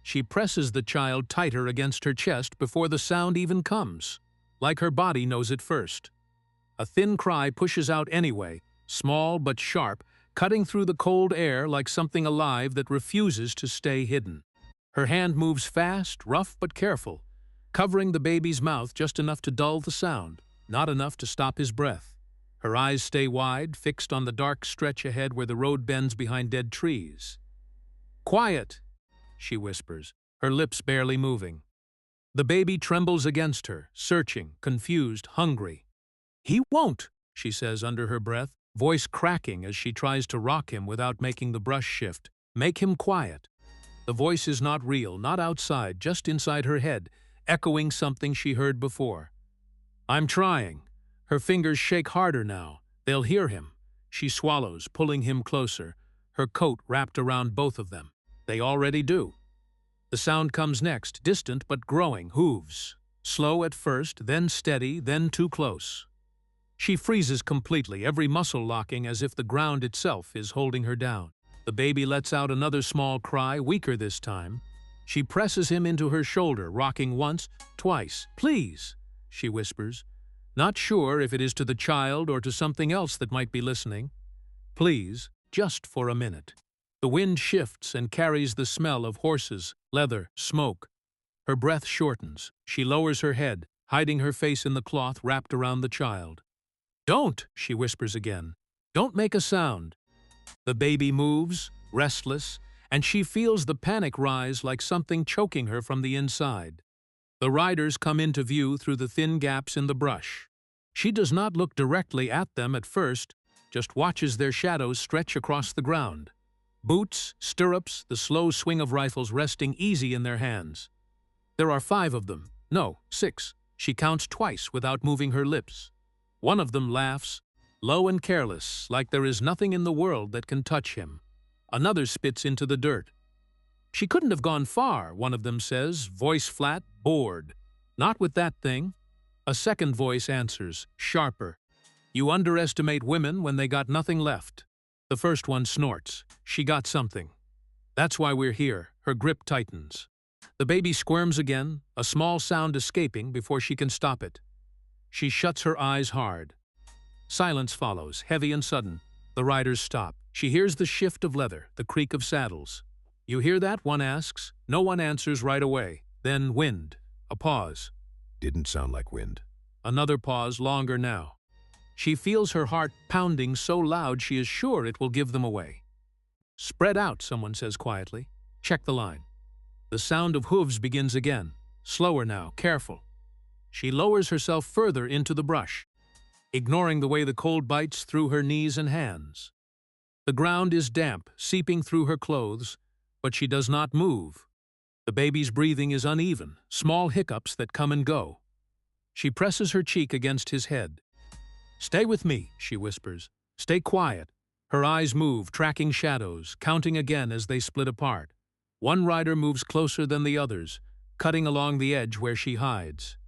She presses the child tighter against her chest before the sound even comes, like her body knows it first. A thin cry pushes out anyway, small but sharp, cutting through the cold air like something alive that refuses to stay hidden. Her hand moves fast, rough but careful, covering the baby's mouth just enough to dull the sound, not enough to stop his breath. Her eyes stay wide, fixed on the dark stretch ahead where the road bends behind dead trees. "Quiet," she whispers, her lips barely moving. The baby trembles against her, searching, confused, hungry. "He won't," she says under her breath, voice cracking as she tries to rock him without making the brush shift. "Make him quiet." The voice is not real, not outside, just inside her head, echoing something she heard before. "I'm trying." Her fingers shake harder now. They'll hear him. She swallows, pulling him closer, her coat wrapped around both of them. They already do. The sound comes next, distant but growing, hooves. Slow at first, then steady, then too close. She freezes completely, every muscle locking as if the ground itself is holding her down. The baby lets out another small cry, weaker this time. She presses him into her shoulder, rocking once, twice. "Please," she whispers, not sure if it is to the child or to something else that might be listening. "Please, just for a minute." The wind shifts and carries the smell of horses, leather, smoke. Her breath shortens. She lowers her head, hiding her face in the cloth wrapped around the child. "Don't," she whispers again. "Don't make a sound." The baby moves, restless, and she feels the panic rise like something choking her from the inside. The riders come into view through the thin gaps in the brush. She does not look directly at them at first, just watches their shadows stretch across the ground. Boots, stirrups, the slow swing of rifles resting easy in their hands. There are 5 of them. No, 6. She counts twice without moving her lips. One of them laughs, low and careless, like there is nothing in the world that can touch him. Another spits into the dirt. "She couldn't have gone far," one of them says, voice flat, bored. "Not with that thing." A second voice answers, sharper. "You underestimate women when they got nothing left." The first one snorts. "She got something. That's why we're here." Her grip tightens. The baby squirms again, a small sound escaping before she can stop it. She shuts her eyes hard. Silence follows, heavy and sudden. The riders stop. She hears the shift of leather, the creak of saddles. "You hear that?" one asks. No one answers right away. Then wind. A pause. Didn't sound like wind. Another pause, longer now. She feels her heart pounding so loud she is sure it will give them away. "Spread out," someone says quietly. "Check the line." The sound of hooves begins again, slower now, careful. She lowers herself further into the brush, ignoring the way the cold bites through her knees and hands. The ground is damp, seeping through her clothes, but she does not move. The baby's breathing is uneven, small hiccups that come and go. She presses her cheek against his head. "Stay with me," she whispers. "Stay quiet." Her eyes move, tracking shadows, counting again as they split apart. One rider moves closer than the others, cutting along the edge where she hides.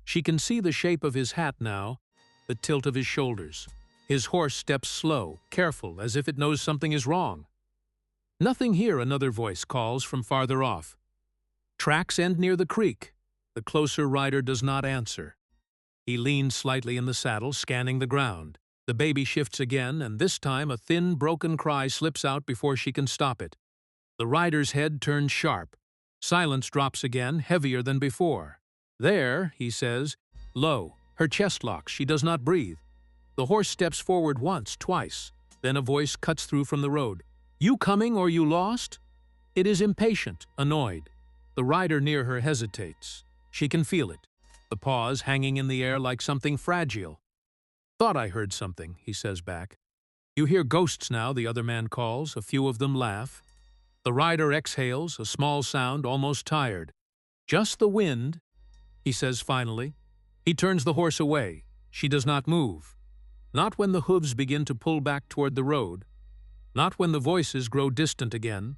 She can see the shape of his hat now, the tilt of his shoulders. His horse steps slow, careful, as if it knows something is wrong. "Nothing here," another voice calls from farther off. "Tracks end near the creek." The closer rider does not answer. He leans slightly in the saddle, scanning the ground. The baby shifts again, and this time a thin, broken cry slips out before she can stop it. The rider's head turns sharp. Silence drops again, heavier than before. "There," he says, low. Her chest locks. She does not breathe. The horse steps forward once, twice. Then a voice cuts through from the road. "You coming or you lost?" It is impatient, annoyed. The rider near her hesitates. She can feel it. The pause hanging in the air like something fragile. "Thought I heard something," he says back. "You hear ghosts now," the other man calls. A few of them laugh. The rider exhales, a small sound, almost tired. "Just the wind," he says finally. He turns the horse away. She does not move. Not when the hooves begin to pull back toward the road. Not when the voices grow distant again.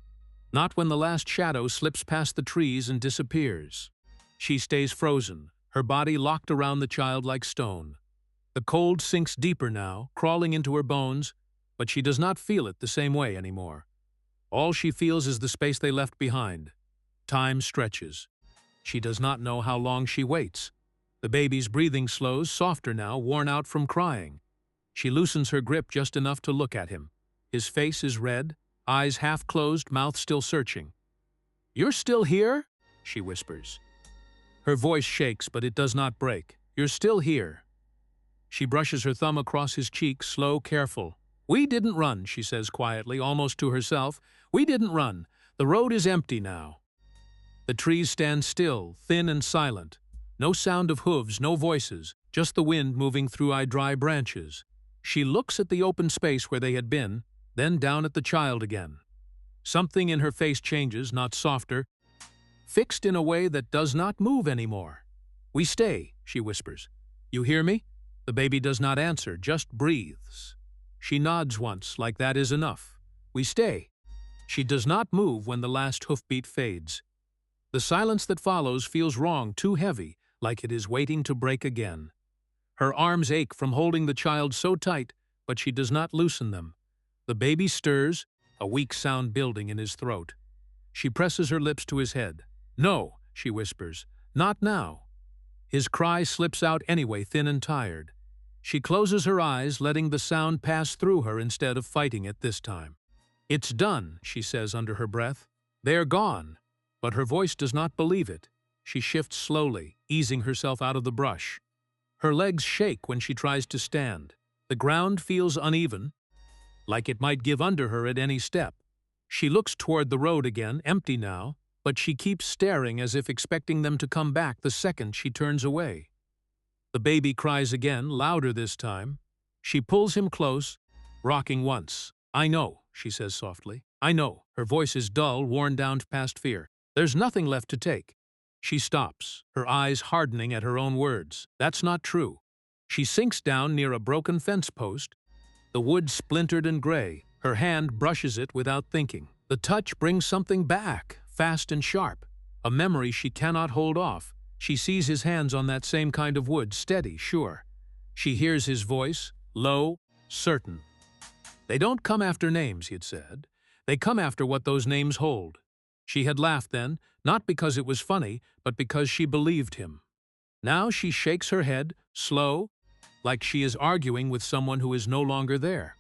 Not when the last shadow slips past the trees and disappears. She stays frozen, her body locked around the child like stone. The cold sinks deeper now, crawling into her bones, but she does not feel it the same way anymore. All she feels is the space they left behind. Time stretches. She does not know how long she waits. The baby's breathing slows, softer now, worn out from crying. She loosens her grip just enough to look at him. His face is red, eyes half closed, mouth still searching. "You're still here?" she whispers. Her voice shakes, but it does not break. "You're still here." She brushes her thumb across his cheek, slow, careful. "We didn't run," she says quietly, almost to herself. "We didn't run. The road is empty now." The trees stand still, thin and silent. No sound of hooves, no voices, just the wind moving through dry branches. She looks at the open space where they had been, then down at the child again. Something in her face changes, not softer, fixed in a way that does not move anymore. "We stay," she whispers. "You hear me?" The baby does not answer, just breathes. She nods once, like that is enough. "We stay." She does not move when the last hoofbeat fades. The silence that follows feels wrong, too heavy, like it is waiting to break again. Her arms ache from holding the child so tight, but she does not loosen them. The baby stirs, a weak sound building in his throat. She presses her lips to his head. "No," she whispers, "not now." His cry slips out anyway, thin and tired. She closes her eyes, letting the sound pass through her instead of fighting it this time. "It's done," she says under her breath. "They're gone." But her voice does not believe it. She shifts slowly, easing herself out of the brush. Her legs shake when she tries to stand. The ground feels uneven, like it might give under her at any step. She looks toward the road again, empty now, but she keeps staring as if expecting them to come back the second she turns away. The baby cries again, louder this time. She pulls him close, rocking once. "I know," she says softly. "I know." Her voice is dull, worn down past fear. "There's nothing left to take." She stops, her eyes hardening at her own words. That's not true. She sinks down near a broken fence post, the wood splintered and gray. Her hand brushes it without thinking. The touch brings something back, fast and sharp, a memory she cannot hold off. She sees his hands on that same kind of wood, steady, sure. She hears his voice, low, certain. "They don't come after names," he had said. "They come after what those names hold." She had laughed then, not because it was funny, but because she believed him. Now she shakes her head, slow, like she is arguing with someone who is no longer there.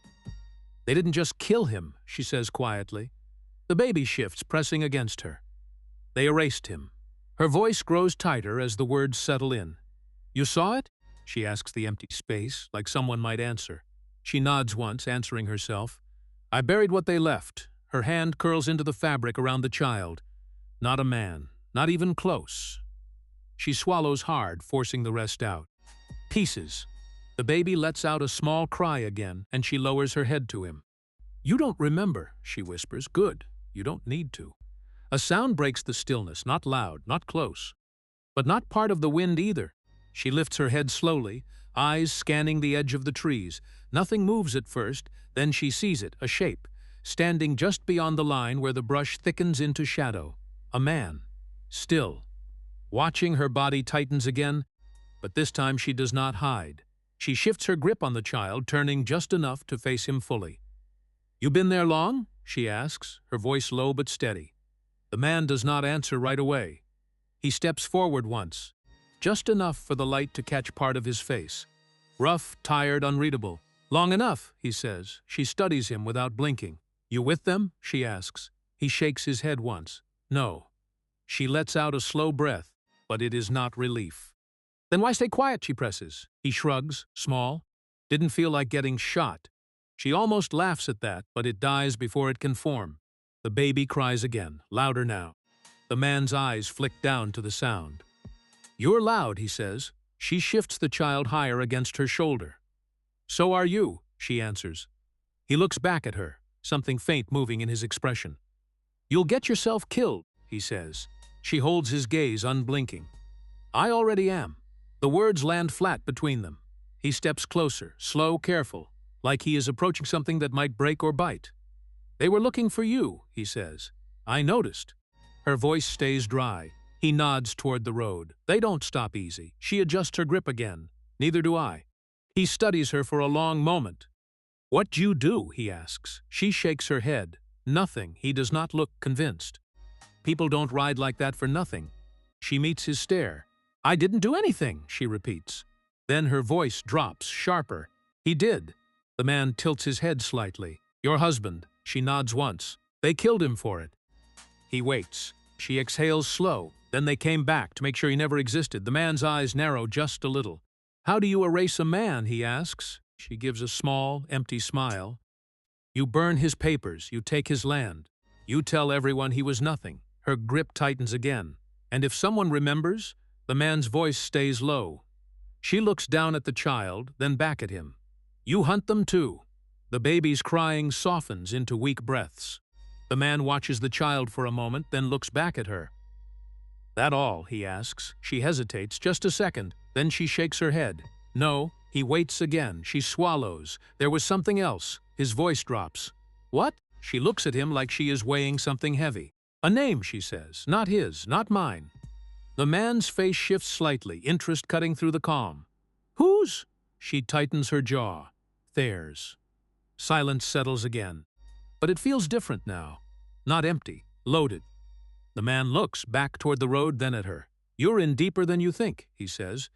"They didn't just kill him," she says quietly. The baby shifts, pressing against her. "They erased him." Her voice grows tighter as the words settle in. "You saw it?" She asks the empty space, like someone might answer. She nods once, answering herself. "I buried what they left." Her hand curls into the fabric around the child. Not a man, not even close. She swallows hard, forcing the rest out. "Pieces." The baby lets out a small cry again, and she lowers her head to him. "You don't remember," she whispers. "Good. You don't need to." A sound breaks the stillness, not loud, not close, but not part of the wind either. She lifts her head slowly, eyes scanning the edge of the trees. Nothing moves at first, then she sees it, a shape, standing just beyond the line where the brush thickens into shadow. A man, still. Watching, her body tightens again, but this time she does not hide. She shifts her grip on the child, turning just enough to face him fully. "You been there long?" she asks, her voice low but steady. The man does not answer right away. He steps forward once, just enough for the light to catch part of his face. Rough, tired, unreadable. "Long enough," he says. She studies him without blinking. "You with them?" she asks. He shakes his head once. "No." She lets out a slow breath, but it is not relief. "Then why stay quiet?" she presses. He shrugs, small. "Didn't feel like getting shot." She almost laughs at that, but it dies before it can form. The baby cries again, louder now. The man's eyes flick down to the sound. "You're loud," he says. She shifts the child higher against her shoulder. "So are you," she answers. He looks back at her, something faint moving in his expression. "You'll get yourself killed," he says. She holds his gaze, unblinking. "I already am." The words land flat between them. He steps closer, slow, careful, like he is approaching something that might break or bite. "They were looking for you," he says. "I noticed." Her voice stays dry. He nods toward the road. They don't stop easy. She adjusts her grip again. Neither do I. He studies her for a long moment. "What'd you do?" he asks. She shakes her head. Nothing. He does not look convinced. People don't ride like that for nothing. She meets his stare. I didn't do anything, she repeats. Then her voice drops, sharper. He did. The man tilts his head slightly. Your husband. She nods once. They killed him for it. He waits. She exhales slow. Then they came back to make sure he never existed. The man's eyes narrow just a little. How do you erase a man, he asks. She gives a small, empty smile. You burn his papers. You take his land. You tell everyone he was nothing. Her grip tightens again. And if someone remembers, the man's voice stays low. She looks down at the child, then back at him. You hunt them too. The baby's crying softens into weak breaths. The man watches the child for a moment, then looks back at her. That all, he asks. She hesitates just a second, then she shakes her head. No, he waits again. She swallows. There was something else. His voice drops. What? She looks at him like she is weighing something heavy. A name, she says. Not his, not mine. The man's face shifts slightly, interest cutting through the calm. Whose? She tightens her jaw. Theirs. Silence settles again. But it feels different now. Not empty, loaded. The man looks back toward the road, then at her. You're in deeper than you think, he says.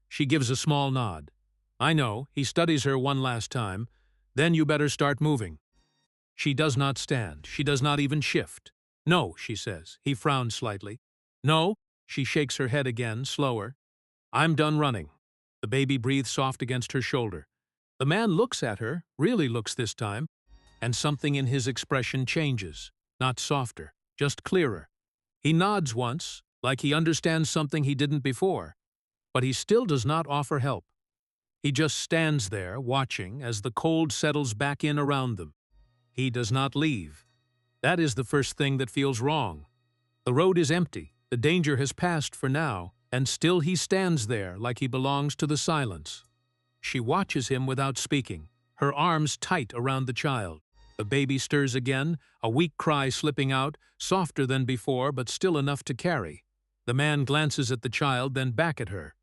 She gives a small nod. I know, he studies her one last time. Then you better start moving. She does not stand. She does not even shift. No, she says. He frowns slightly. No, she shakes her head again, slower. I'm done running. The baby breathes soft against her shoulder. The man looks at her, really looks this time, and something in his expression changes. Not softer, just clearer. He nods once, like he understands something he didn't before, but he still does not offer help. He just stands there, watching, as the cold settles back in around them. He does not leave. That is the first thing that feels wrong. The road is empty, the danger has passed for now, and still he stands there like he belongs to the silence. She watches him without speaking, her arms tight around the child. The baby stirs again, a weak cry slipping out, softer than before but still enough to carry. The man glances at the child, then back at her.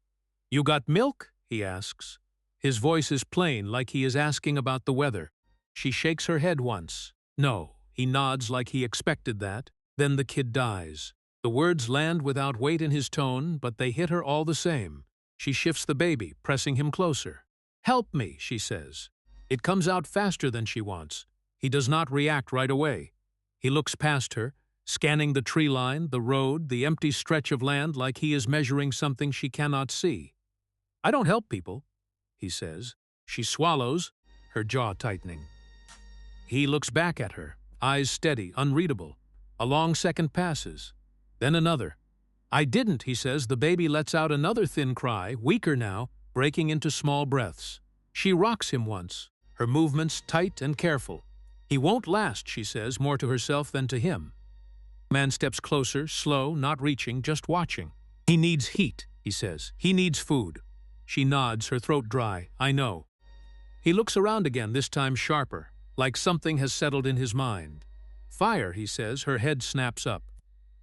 You got milk? He asks. His voice is plain, like he is asking about the weather. She shakes her head once. No. He nods like he expected that. Then the kid dies. The words land without weight in his tone, but they hit her all the same. She shifts the baby, pressing him closer. Help me, she says. It comes out faster than she wants. He does not react right away. He looks past her, scanning the tree line, the road, the empty stretch of land like he is measuring something she cannot see. I don't help people, he says. She swallows, her jaw tightening. He looks back at her, eyes steady, unreadable. A long second passes. Then another. I didn't, he says. The baby lets out another thin cry, weaker now, breaking into small breaths. She rocks him once, her movements tight and careful. He won't last, she says, more to herself than to him. The man steps closer, slow, not reaching, just watching. He needs heat, he says. He needs food. She nods, her throat dry. I know. He looks around again, this time sharper, like something has settled in his mind. Fire, he says, her head snaps up.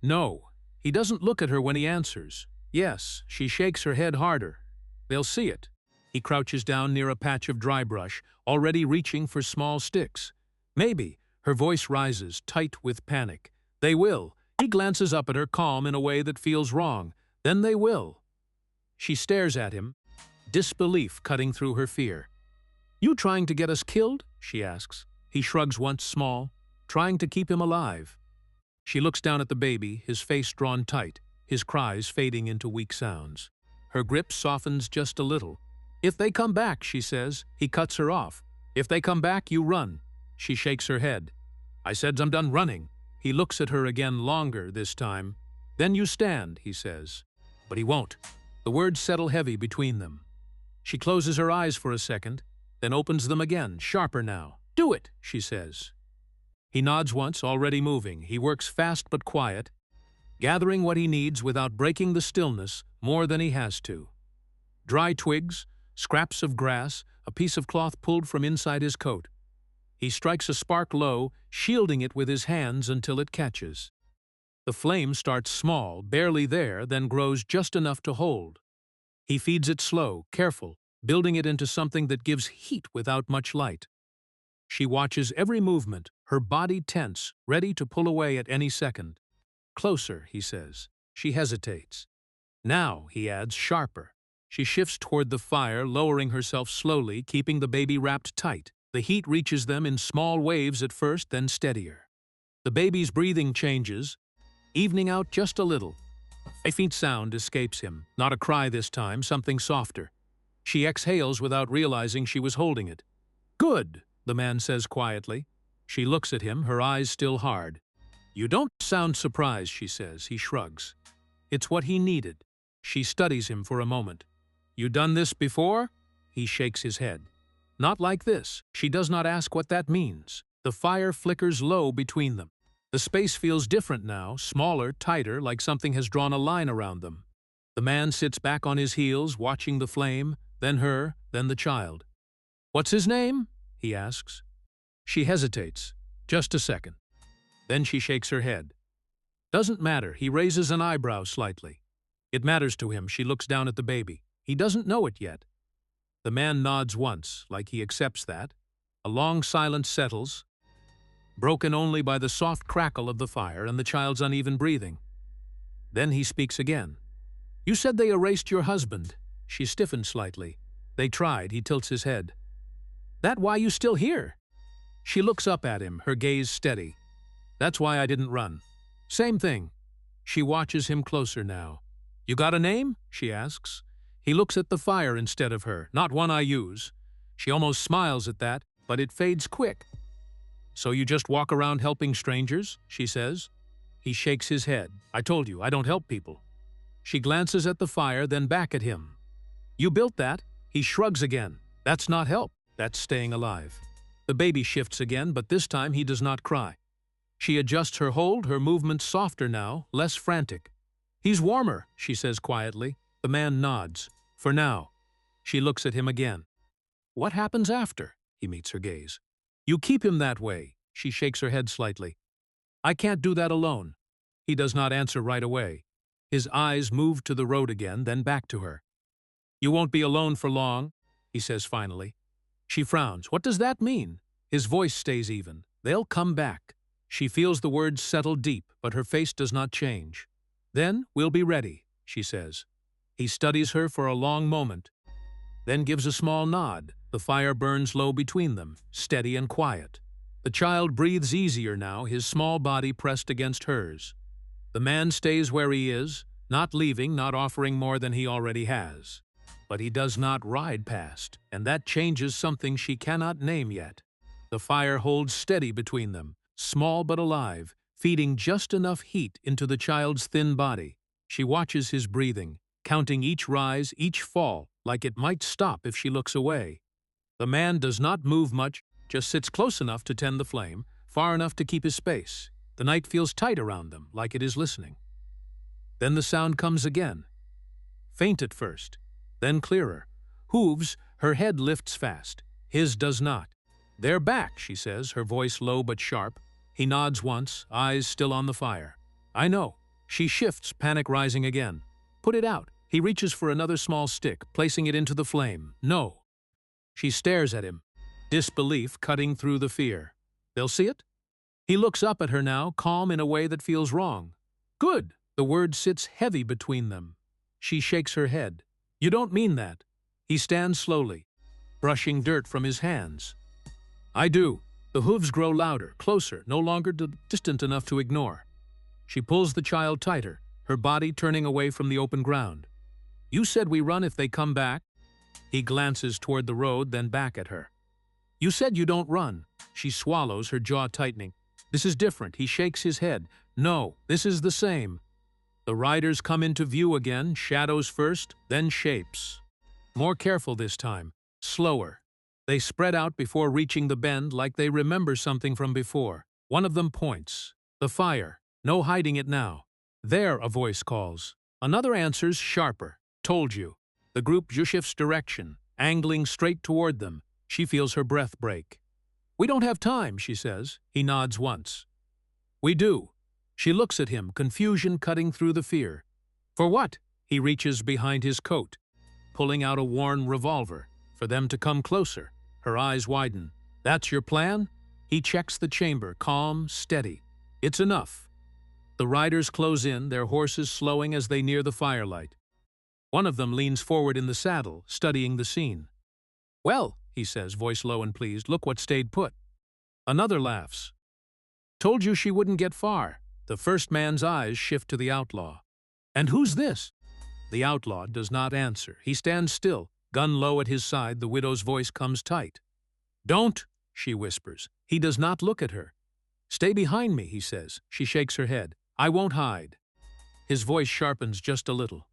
No. He doesn't look at her when he answers. Yes, she shakes her head harder. They'll see it. He crouches down near a patch of dry brush, already reaching for small sticks. Maybe. Her voice rises, tight with panic. They will. He glances up at her, calm in a way that feels wrong. Then they will. She stares at him, disbelief cutting through her fear. You trying to get us killed? She asks. He shrugs once, small, trying to keep him alive. She looks down at the baby, his face drawn tight, his cries fading into weak sounds. Her grip softens just a little. If they come back, she says. He cuts her off. If they come back, you run. She shakes her head. I said I'm done running. He looks at her again, longer this time. Then you stand, he says. But he won't. The words settle heavy between them. She closes her eyes for a second, then opens them again, sharper now. Do it, she says. He nods once, already moving. He works fast but quiet, gathering what he needs without breaking the stillness more than he has to. Dry twigs, scraps of grass, a piece of cloth pulled from inside his coat. He strikes a spark low, shielding it with his hands until it catches. The flame starts small, barely there, then grows just enough to hold. He feeds it slow, careful, building it into something that gives heat without much light. She watches every movement, her body tense, ready to pull away at any second. Closer, he says. She hesitates. Now, he adds, sharper. She shifts toward the fire, lowering herself slowly, keeping the baby wrapped tight. The heat reaches them in small waves at first, then steadier. The baby's breathing changes, evening out just a little. A faint sound escapes him, not a cry this time, something softer. She exhales without realizing she was holding it. "Good," the man says quietly. She looks at him, her eyes still hard. "You don't sound surprised," she says. He shrugs. It's what he needed. She studies him for a moment. "You done this before?" He shakes his head. "Not like this." She does not ask what that means. The fire flickers low between them. The space feels different now, smaller, tighter, like something has drawn a line around them. The man sits back on his heels, watching the flame, then her, then the child. "What's his name?" he asks. She hesitates. Just a second. Then she shakes her head. "Doesn't matter." He raises an eyebrow slightly. It matters to him. She looks down at the baby. He doesn't know it yet. The man nods once, like he accepts that. A long silence settles, broken only by the soft crackle of the fire and the child's uneven breathing. Then he speaks again. "You said they erased your husband." She stiffens slightly. "They tried." He tilts his head. "That why you still here?" She looks up at him, her gaze steady. "That's why I didn't run." "Same thing." She watches him closer now. "You got a name?" she asks. He looks at the fire instead of her. "Not one I use." She almost smiles at that, but it fades quick. "So you just walk around helping strangers?" she says. He shakes his head. "I told you, I don't help people." She glances at the fire, then back at him. "You built that?" He shrugs again. "That's not help. That's staying alive." The baby shifts again, but this time he does not cry. She adjusts her hold, her movements softer now, less frantic. "He's warmer," she says quietly. The man nods. "For now." She looks at him again. "What happens after?" He meets her gaze. "You keep him that way." She shakes her head slightly. "I can't do that alone." He does not answer right away. His eyes move to the road again, then back to her. "You won't be alone for long," he says finally. She frowns. "What does that mean?" His voice stays even. "They'll come back." She feels the words settle deep, but her face does not change. "Then we'll be ready," she says. He studies her for a long moment, then gives a small nod. The fire burns low between them, steady and quiet. The child breathes easier now, his small body pressed against hers. The man stays where he is, not leaving, not offering more than he already has. But he does not ride past, and that changes something she cannot name yet. The fire holds steady between them, small but alive, feeding just enough heat into the child's thin body. She watches his breathing, counting each rise, each fall, like it might stop if she looks away. The man does not move much, just sits close enough to tend the flame, far enough to keep his space. The night feels tight around them, like it is listening. Then the sound comes again. Faint at first, then clearer. Hooves, her head lifts fast. His does not. "They're back," she says, her voice low but sharp. He nods once, eyes still on the fire. "I know." She shifts, panic rising again. "Put it out." He reaches for another small stick, placing it into the flame. "No." She stares at him, disbelief cutting through the fear. "They'll see it?" He looks up at her now, calm in a way that feels wrong. "Good." The word sits heavy between them. She shakes her head. "You don't mean that." He stands slowly, brushing dirt from his hands. "I do." The hooves grow louder, closer, no longer distant enough to ignore. She pulls the child tighter, her body turning away from the open ground. "You said we run if they come back." He glances toward the road, then back at her. "You said you don't run." She swallows, her jaw tightening. "This is different." He shakes his head. "No, this is the same." The riders come into view again, shadows first, then shapes. More careful this time, slower. They spread out before reaching the bend like they remember something from before. One of them points. The fire. No hiding it now. "There," a voice calls. Another answers, sharper. "Told you." The group shifts direction, angling straight toward them. She feels her breath break. "We don't have time," she says. He nods once. "We do." She looks at him, confusion cutting through the fear. "For what?" He reaches behind his coat, pulling out a worn revolver. "For them to come closer." Her eyes widen. "That's your plan?" He checks the chamber, calm, steady. "It's enough." The riders close in, their horses slowing as they near the firelight. One of them leans forward in the saddle, studying the scene. "Well," he says, voice low and pleased, "look what stayed put." Another laughs. "Told you she wouldn't get far." The first man's eyes shift to the outlaw. "And who's this?" The outlaw does not answer. He stands still, gun low at his side. The widow's voice comes tight. "Don't," she whispers. He does not look at her. "Stay behind me," he says. She shakes her head. "I won't hide." His voice sharpens just a little.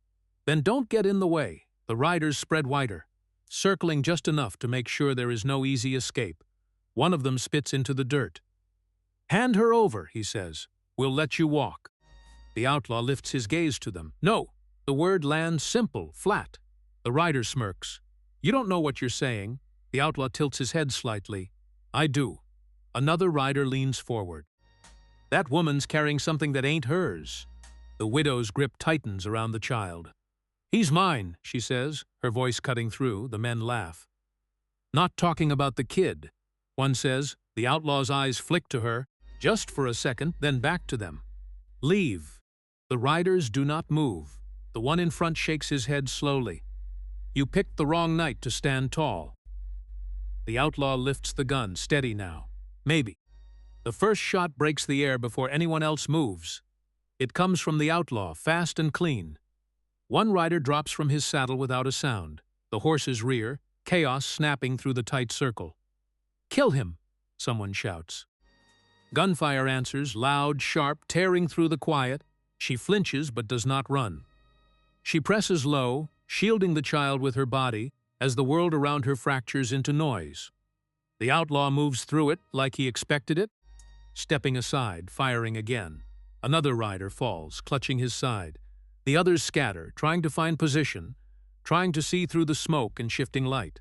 "Then don't get in the way." The riders spread wider, circling just enough to make sure there is no easy escape. One of them spits into the dirt. "Hand her over," he says. "We'll let you walk." The outlaw lifts his gaze to them. "No." The word lands simple, flat. The rider smirks. "You don't know what you're saying." The outlaw tilts his head slightly. "I do." Another rider leans forward. "That woman's carrying something that ain't hers." The widow's grip tightens around the child. "He's mine," she says, her voice cutting through. The men laugh. "Not talking about the kid," one says. The outlaw's eyes flick to her, just for a second, then back to them. "Leave." The riders do not move. The one in front shakes his head slowly. "You picked the wrong night to stand tall." The outlaw lifts the gun, steady now. Maybe. The first shot breaks the air before anyone else moves. It comes from the outlaw, fast and clean. One rider drops from his saddle without a sound. The horses rear, chaos snapping through the tight circle. "Kill him!" someone shouts. Gunfire answers, loud, sharp, tearing through the quiet. She flinches but does not run. She presses low, shielding the child with her body, as the world around her fractures into noise. The outlaw moves through it like he expected it, stepping aside, firing again. Another rider falls, clutching his side. The others scatter, trying to find position, trying to see through the smoke and shifting light.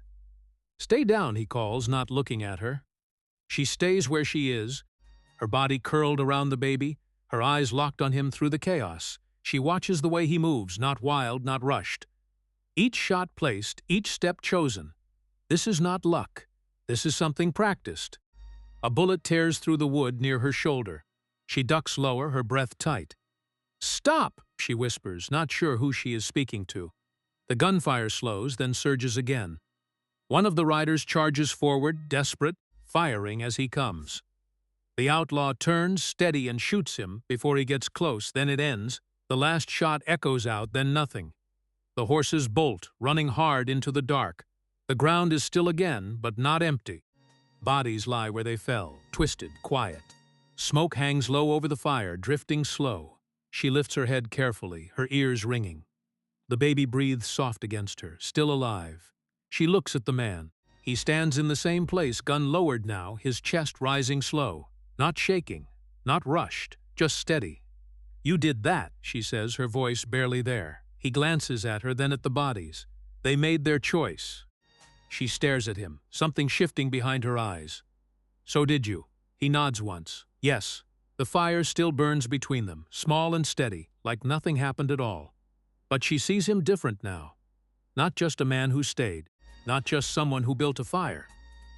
"Stay down," he calls, not looking at her. She stays where she is, her body curled around the baby, her eyes locked on him through the chaos. She watches the way he moves, not wild, not rushed. Each shot placed, each step chosen. This is not luck. This is something practiced. A bullet tears through the wood near her shoulder. She ducks lower, her breath tight. "Stop!" she whispers, not sure who she is speaking to. The gunfire slows, then surges again. One of the riders charges forward, desperate, firing as he comes. The outlaw turns, steady, and shoots him before he gets close. Then it ends. The last shot echoes out, then nothing. The horses bolt, running hard into the dark. The ground is still again, but not empty. Bodies lie where they fell, twisted, quiet. Smoke hangs low over the fire, drifting slow. She lifts her head carefully, her ears ringing. The baby breathes soft against her, still alive. She looks at the man. He stands in the same place, gun lowered now, his chest rising slow. Not shaking, not rushed, just steady. "You did that," she says, her voice barely there. He glances at her, then at the bodies. They made their choice. She stares at him, something shifting behind her eyes. "So did you." He nods once. "Yes." The fire still burns between them, small and steady, like nothing happened at all. But she sees him different now. Not just a man who stayed, not just someone who built a fire.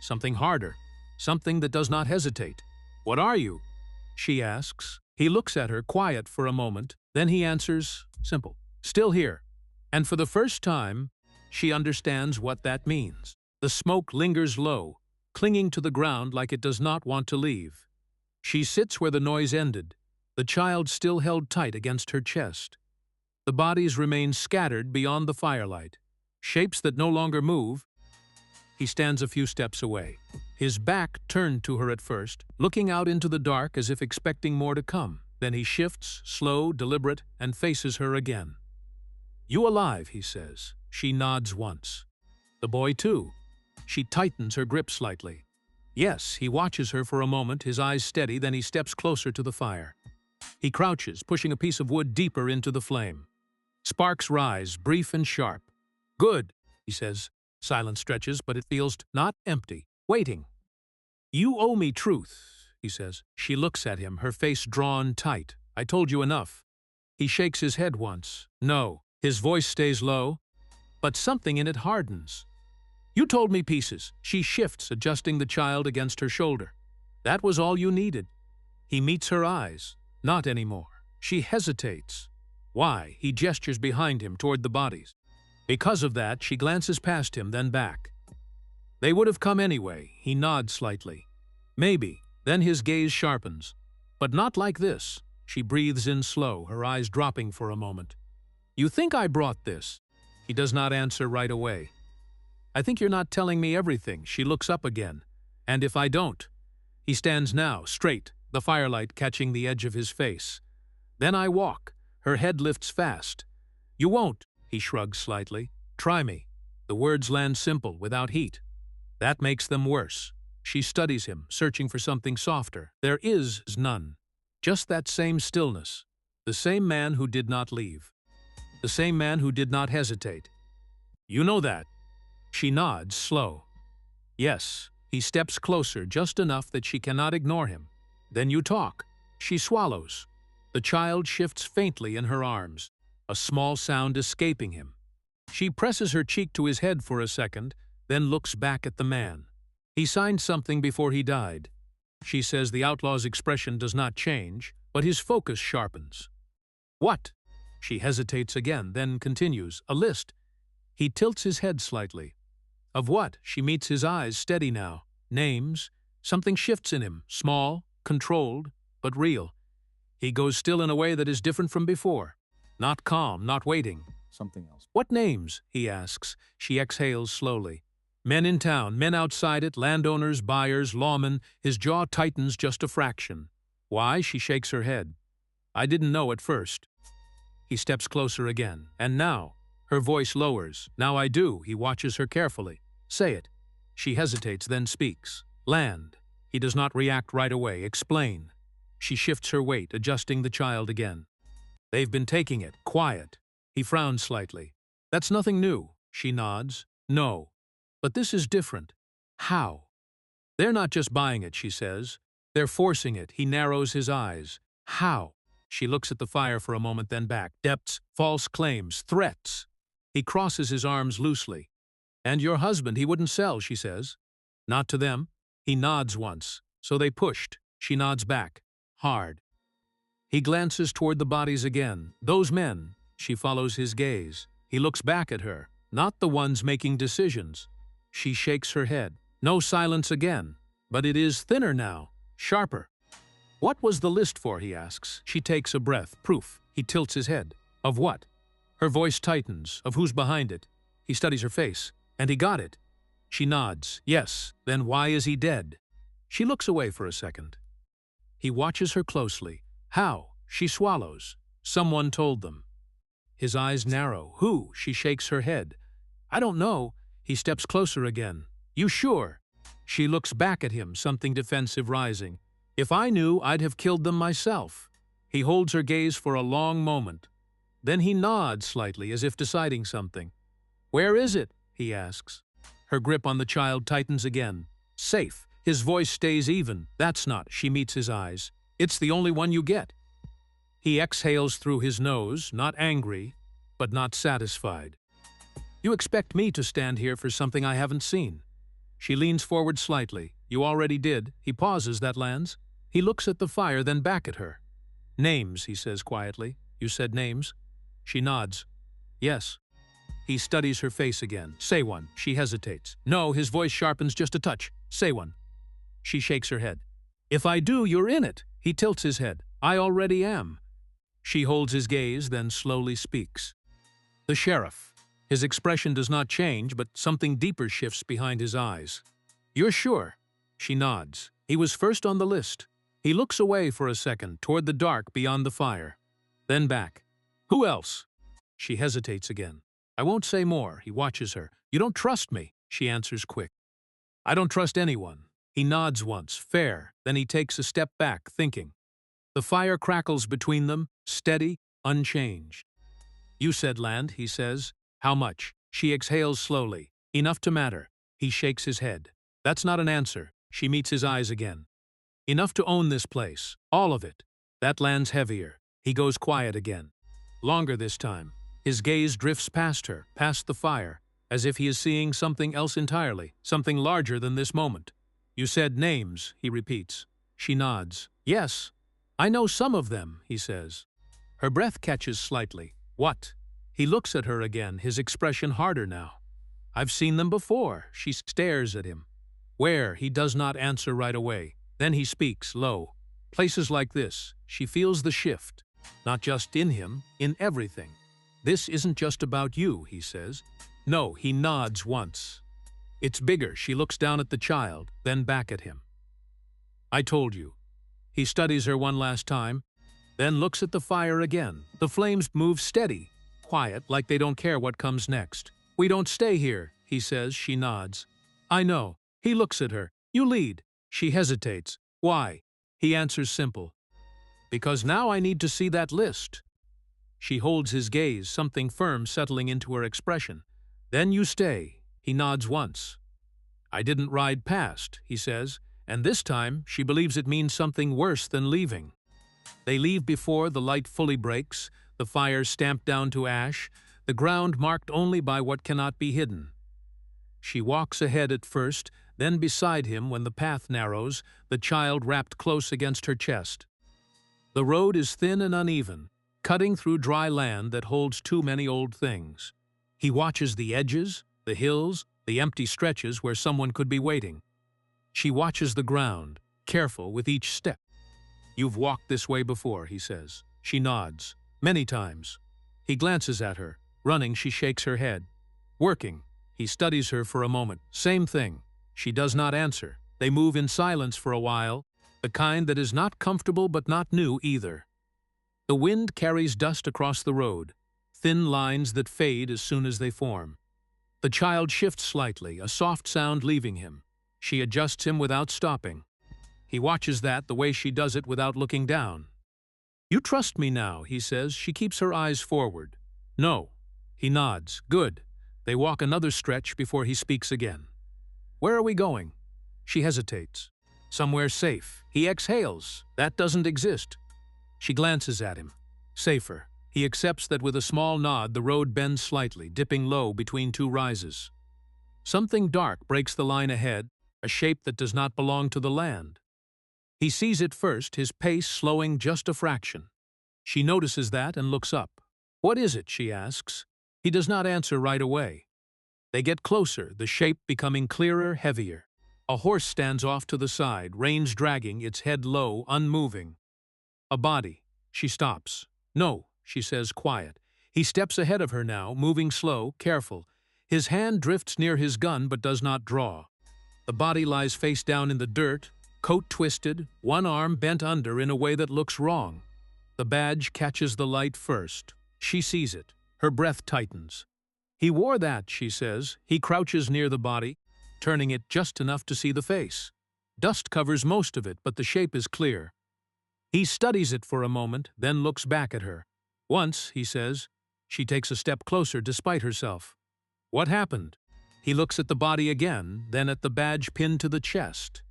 Something harder, something that does not hesitate. "What are you?" she asks. He looks at her, quiet for a moment. Then he answers, simple, "Still here." And for the first time, she understands what that means. The smoke lingers low, clinging to the ground like it does not want to leave. She sits where the noise ended, the child still held tight against her chest. The bodies remain scattered beyond the firelight, shapes that no longer move. He stands a few steps away, his back turned to her at first, looking out into the dark as if expecting more to come. Then he shifts, slow, deliberate, and faces her again. "You alive?" he says. She nods once. "The boy too?" She tightens her grip slightly. "Yes." He watches her for a moment, his eyes steady, then he steps closer to the fire. He crouches, pushing a piece of wood deeper into the flame. Sparks rise, brief and sharp. "Good," he says. Silence stretches, but it feels not empty, waiting. "You owe me truth," he says. She looks at him, her face drawn tight. "I told you enough." He shakes his head once. "No." His voice stays low, but something in it hardens. "You told me pieces." She shifts, adjusting the child against her shoulder. "That was all you needed." He meets her eyes. "Not anymore." She hesitates. Why? He gestures behind him toward the bodies. Because of that, she glances past him, then back. They would have come anyway. He nods slightly. Maybe. Then his gaze sharpens. But not like this. She breathes in slow, her eyes dropping for a moment. You think I brought this? He does not answer right away. I think you're not telling me everything. She looks up again. And if I don't? He stands now, straight, the firelight catching the edge of his face. Then I walk. Her head lifts fast. You won't, he shrugs slightly. Try me. The words land simple, without heat. That makes them worse. She studies him, searching for something softer. There is none. Just that same stillness. The same man who did not leave. The same man who did not hesitate. You know that. She nods, slow. Yes. He steps closer, just enough that she cannot ignore him. Then you talk. She swallows. The child shifts faintly in her arms, a small sound escaping him. She presses her cheek to his head for a second, then looks back at the man. He signed something before he died. She says the outlaw's expression does not change, but his focus sharpens. What? She hesitates again, then continues. A list. He tilts his head slightly. Of what? She meets his eyes, steady now. Names. Something shifts in him, small, controlled, but real. He goes still in a way that is different from before. Not calm, not waiting. Something else. What names? He asks. She exhales slowly. Men in town, men outside it, landowners, buyers, lawmen. His jaw tightens just a fraction. Why? She shakes her head. I didn't know at first. He steps closer again. And now? Her voice lowers. Now I do. He watches her carefully. Say it. She hesitates, then speaks. Land. He does not react right away. Explain. She shifts her weight, adjusting the child again. They've been taking it. Quiet. He frowns slightly. That's nothing new. She nods. No. But this is different. How? They're not just buying it, she says. They're forcing it. He narrows his eyes. How? She looks at the fire for a moment, then back. Depths, false claims, threats. He crosses his arms loosely. And your husband, he wouldn't sell, she says. Not to them. He nods once. So they pushed. She nods back. Hard. He glances toward the bodies again. Those men. She follows his gaze. He looks back at her. Not the ones making decisions. She shakes her head. No silence again. But it is thinner now. Sharper. What was the list for, he asks. She takes a breath. Proof. He tilts his head. Of what? Her voice tightens. Of who's behind it. He studies her face. And he got it. She nods. Yes. Then why is he dead? She looks away for a second. He watches her closely. How? She swallows. Someone told them. His eyes narrow. Who? She shakes her head. I don't know. He steps closer again. You sure? She looks back at him, something defensive rising. If I knew, I'd have killed them myself. He holds her gaze for a long moment. Then he nods slightly, as if deciding something. Where is it? He asks. Her grip on the child tightens again. Safe. His voice stays even. That's not. She meets his eyes. It's the only one you get. He exhales through his nose, not angry, but not satisfied. You expect me to stand here for something I haven't seen. She leans forward slightly. You already did. He pauses, that lands. He looks at the fire, then back at her. Names, he says quietly. You said names? She nods. Yes. He studies her face again. Say one. She hesitates. No, his voice sharpens just a touch. Say one. She shakes her head. If I do, you're in it. He tilts his head. I already am. She holds his gaze, then slowly speaks. The sheriff. His expression does not change, but something deeper shifts behind his eyes. You're sure? She nods. He was first on the list. He looks away for a second, toward the dark beyond the fire. Then back. Who else? She hesitates again. I won't say more. He watches her. You don't trust me, she answers quick. I don't trust anyone. He nods once, fair, then he takes a step back, thinking. The fire crackles between them, steady, unchanged. You said land, he says. How much? She exhales slowly. Enough to matter. He shakes his head. That's not an answer. She meets his eyes again. Enough to own this place. All of it. That lands heavier. He goes quiet again. Longer this time. His gaze drifts past her, past the fire, as if he is seeing something else entirely, something larger than this moment. You said names, he repeats. She nods. Yes. I know some of them, he says. Her breath catches slightly. What? He looks at her again, his expression harder now. I've seen them before. She stares at him. Where? He does not answer right away. Then he speaks, low. Places like this. She feels the shift. Not just in him, in everything. This isn't just about you, he says. No, he nods once. It's bigger. She looks down at the child, then back at him. I told you. He studies her one last time, then looks at the fire again. The flames move steady, quiet, like they don't care what comes next. We don't stay here, he says. She nods. I know. He looks at her. You lead. She hesitates. Why? He answers simple. Because now I need to see that list. She holds his gaze, something firm settling into her expression. Then you stay. He nods once. I didn't ride past, he says, and this time she believes it means something worse than leaving. They leave before the light fully breaks, the fire stamped down to ash, the ground marked only by what cannot be hidden. She walks ahead at first, then beside him when the path narrows, the child wrapped close against her chest. The road is thin and uneven, cutting through dry land that holds too many old things. He watches the edges, the hills, the empty stretches where someone could be waiting. She watches the ground, careful with each step. You've walked this way before, he says. She nods. Many times. He glances at her. Running, she shakes her head. Working. He studies her for a moment. Same thing. She does not answer. They move in silence for a while, the kind that is not comfortable but not new either. The wind carries dust across the road, thin lines that fade as soon as they form. The child shifts slightly, a soft sound leaving him. She adjusts him without stopping. He watches that the way she does it without looking down. You trust me now, he says. She keeps her eyes forward. No. He nods. Good. They walk another stretch before he speaks again. Where are we going? She hesitates. Somewhere safe. He exhales. That doesn't exist. She glances at him. Safer. He accepts that with a small nod the road bends slightly, dipping low between two rises. Something dark breaks the line ahead, a shape that does not belong to the land. He sees it first, his pace slowing just a fraction. She notices that and looks up. What is it? She asks. He does not answer right away. They get closer, the shape becoming clearer, heavier. A horse stands off to the side, reins dragging, its head low, unmoving. A body. She stops. No, she says, quiet. He steps ahead of her now, moving slow, careful. His hand drifts near his gun but does not draw. The body lies face down in the dirt, coat twisted, one arm bent under in a way that looks wrong. The badge catches the light first. She sees it. Her breath tightens. He wore that, she says. He crouches near the body, turning it just enough to see the face. Dust covers most of it, but the shape is clear. He studies it for a moment, then looks back at her. Once, he says. She takes a step closer despite herself. What happened? He looks at the body again, then at the badge pinned to the chest.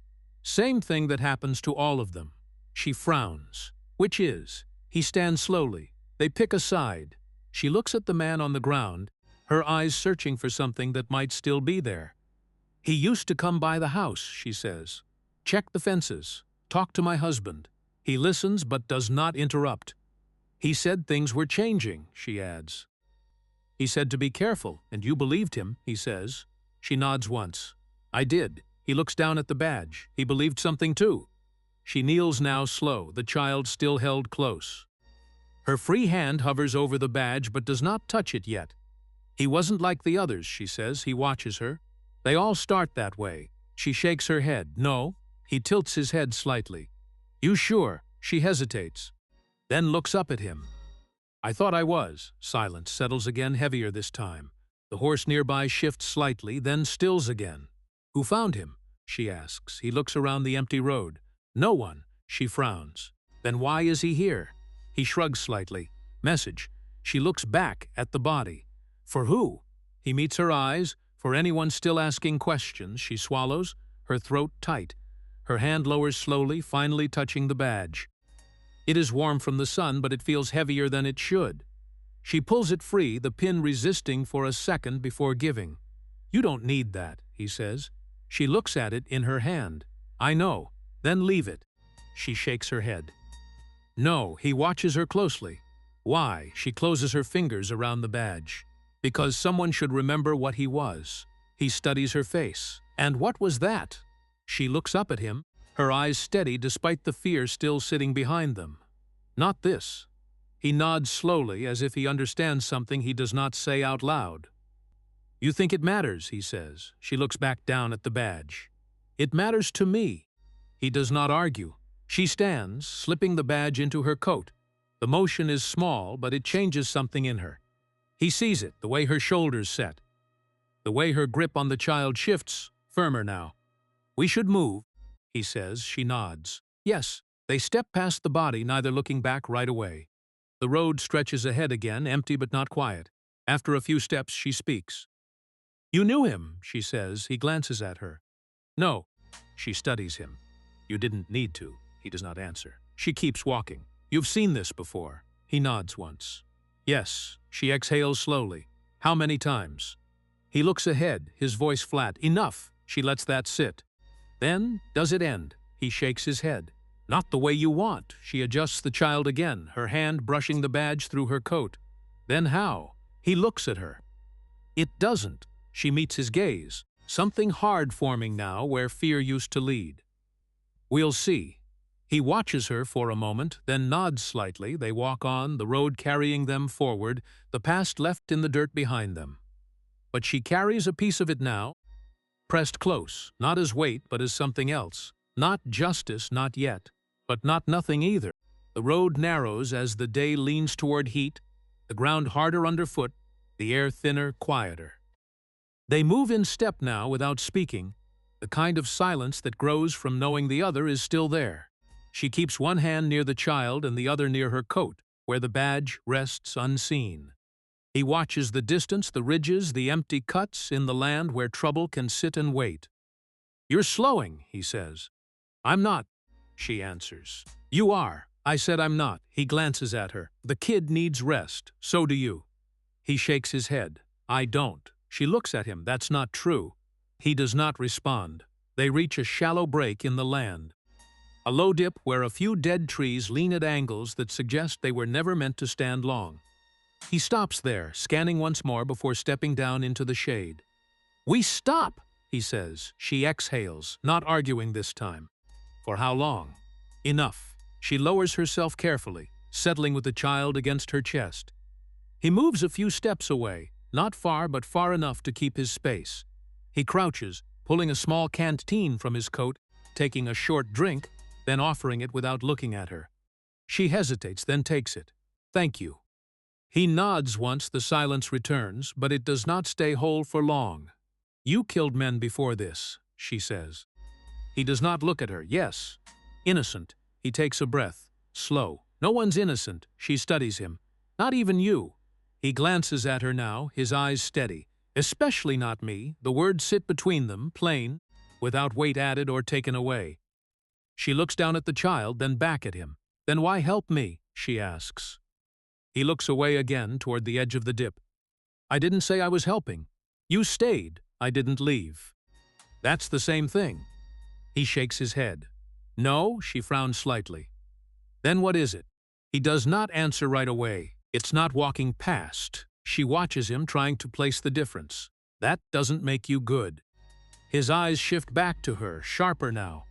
Same thing that happens to all of them. She frowns. Which is? He stands slowly. They pick a side. She looks at the man on the ground, her eyes searching for something that might still be there. He used to come by the house, she says. Check the fences. Talk to my husband. He listens but does not interrupt. He said things were changing, she adds. He said to be careful, and you believed him, he says. She nods once. I did. He looks down at the badge. He believed something too. She kneels now slow, the child still held close. Her free hand hovers over the badge but does not touch it yet. He wasn't like the others, she says. He watches her. They all start that way. She shakes her head. No. He tilts his head slightly. You sure? She hesitates. Then looks up at him. I thought I was. Silence settles again, heavier this time. The horse nearby shifts slightly, then stills again. Who found him? She asks. He looks around the empty road. No one. She frowns. Then why is he here? He shrugs slightly. Message. She looks back at the body. For who? He meets her eyes. For anyone still asking questions, she swallows, her throat tight. Her hand lowers slowly, finally touching the badge. It is warm from the sun, but it feels heavier than it should. She pulls it free, the pin resisting for a second before giving. You don't need that, he says. She looks at it in her hand. I know. Then leave it. She shakes her head. No, he watches her closely. Why? She closes her fingers around the badge. Because someone should remember what he was. He studies her face. And what was that? She looks up at him, her eyes steady despite the fear still sitting behind them. Not this. He nods slowly as if he understands something he does not say out loud. You think it matters, he says. She looks back down at the badge. It matters to me. He does not argue. She stands, slipping the badge into her coat. The motion is small, but it changes something in her. He sees it, the way her shoulders set. The way her grip on the child shifts, firmer now. We should move, he says. She nods. Yes. They step past the body, neither looking back right away. The road stretches ahead again, empty but not quiet. After a few steps, she speaks. You knew him, she says. He glances at her. No. She studies him. You didn't need to. He does not answer. She keeps walking. You've seen this before. He nods once. Yes. She exhales slowly. How many times? He looks ahead, his voice flat. Enough. She lets that sit. Then, does it end? He shakes his head. Not the way you want. She adjusts the child again, her hand brushing the badge through her coat. Then how? He looks at her. It doesn't. She meets his gaze. Something hard forming now where fear used to lead. We'll see. He watches her for a moment, then nods slightly. They walk on, the road carrying them forward, the past left in the dirt behind them. But she carries a piece of it now, pressed close, not as weight, but as something else. Not justice, not yet, but not nothing either. The road narrows as the day leans toward heat, the ground harder underfoot, the air thinner, quieter. They move in step now without speaking. The kind of silence that grows from knowing the other is still there. She keeps one hand near the child and the other near her coat, where the badge rests unseen. He watches the distance, the ridges, the empty cuts in the land where trouble can sit and wait. You're slowing, he says. I'm not, she answers. You are. I said I'm not. He glances at her. The kid needs rest. So do you. He shakes his head. I don't. She looks at him. That's not true. He does not respond. They reach a shallow break in the land. A low dip where a few dead trees lean at angles that suggest they were never meant to stand long. He stops there, scanning once more before stepping down into the shade. We stop, he says. She exhales, not arguing this time. For how long? Enough. She lowers herself carefully, settling with the child against her chest. He moves a few steps away, not far but far enough to keep his space. He crouches, pulling a small canteen from his coat, taking a short drink, then offering it without looking at her. She hesitates, then takes it. Thank you. He nods once the silence returns, but it does not stay whole for long. You killed men before this, she says. He does not look at her. Yes. Innocent. He takes a breath. Slow. No one's innocent. She studies him. Not even you. He glances at her now, his eyes steady. Especially not me. The words sit between them, plain, without weight added or taken away. She looks down at the child, then back at him. Then why help me? She asks. He looks away again toward the edge of the dip. I didn't say I was helping. You stayed. I didn't leave. That's the same thing. He shakes his head. No, she frowns slightly. Then what is it? He does not answer right away. It's not walking past. She watches him, trying to place the difference. That doesn't make you good. His eyes shift back to her, sharper now.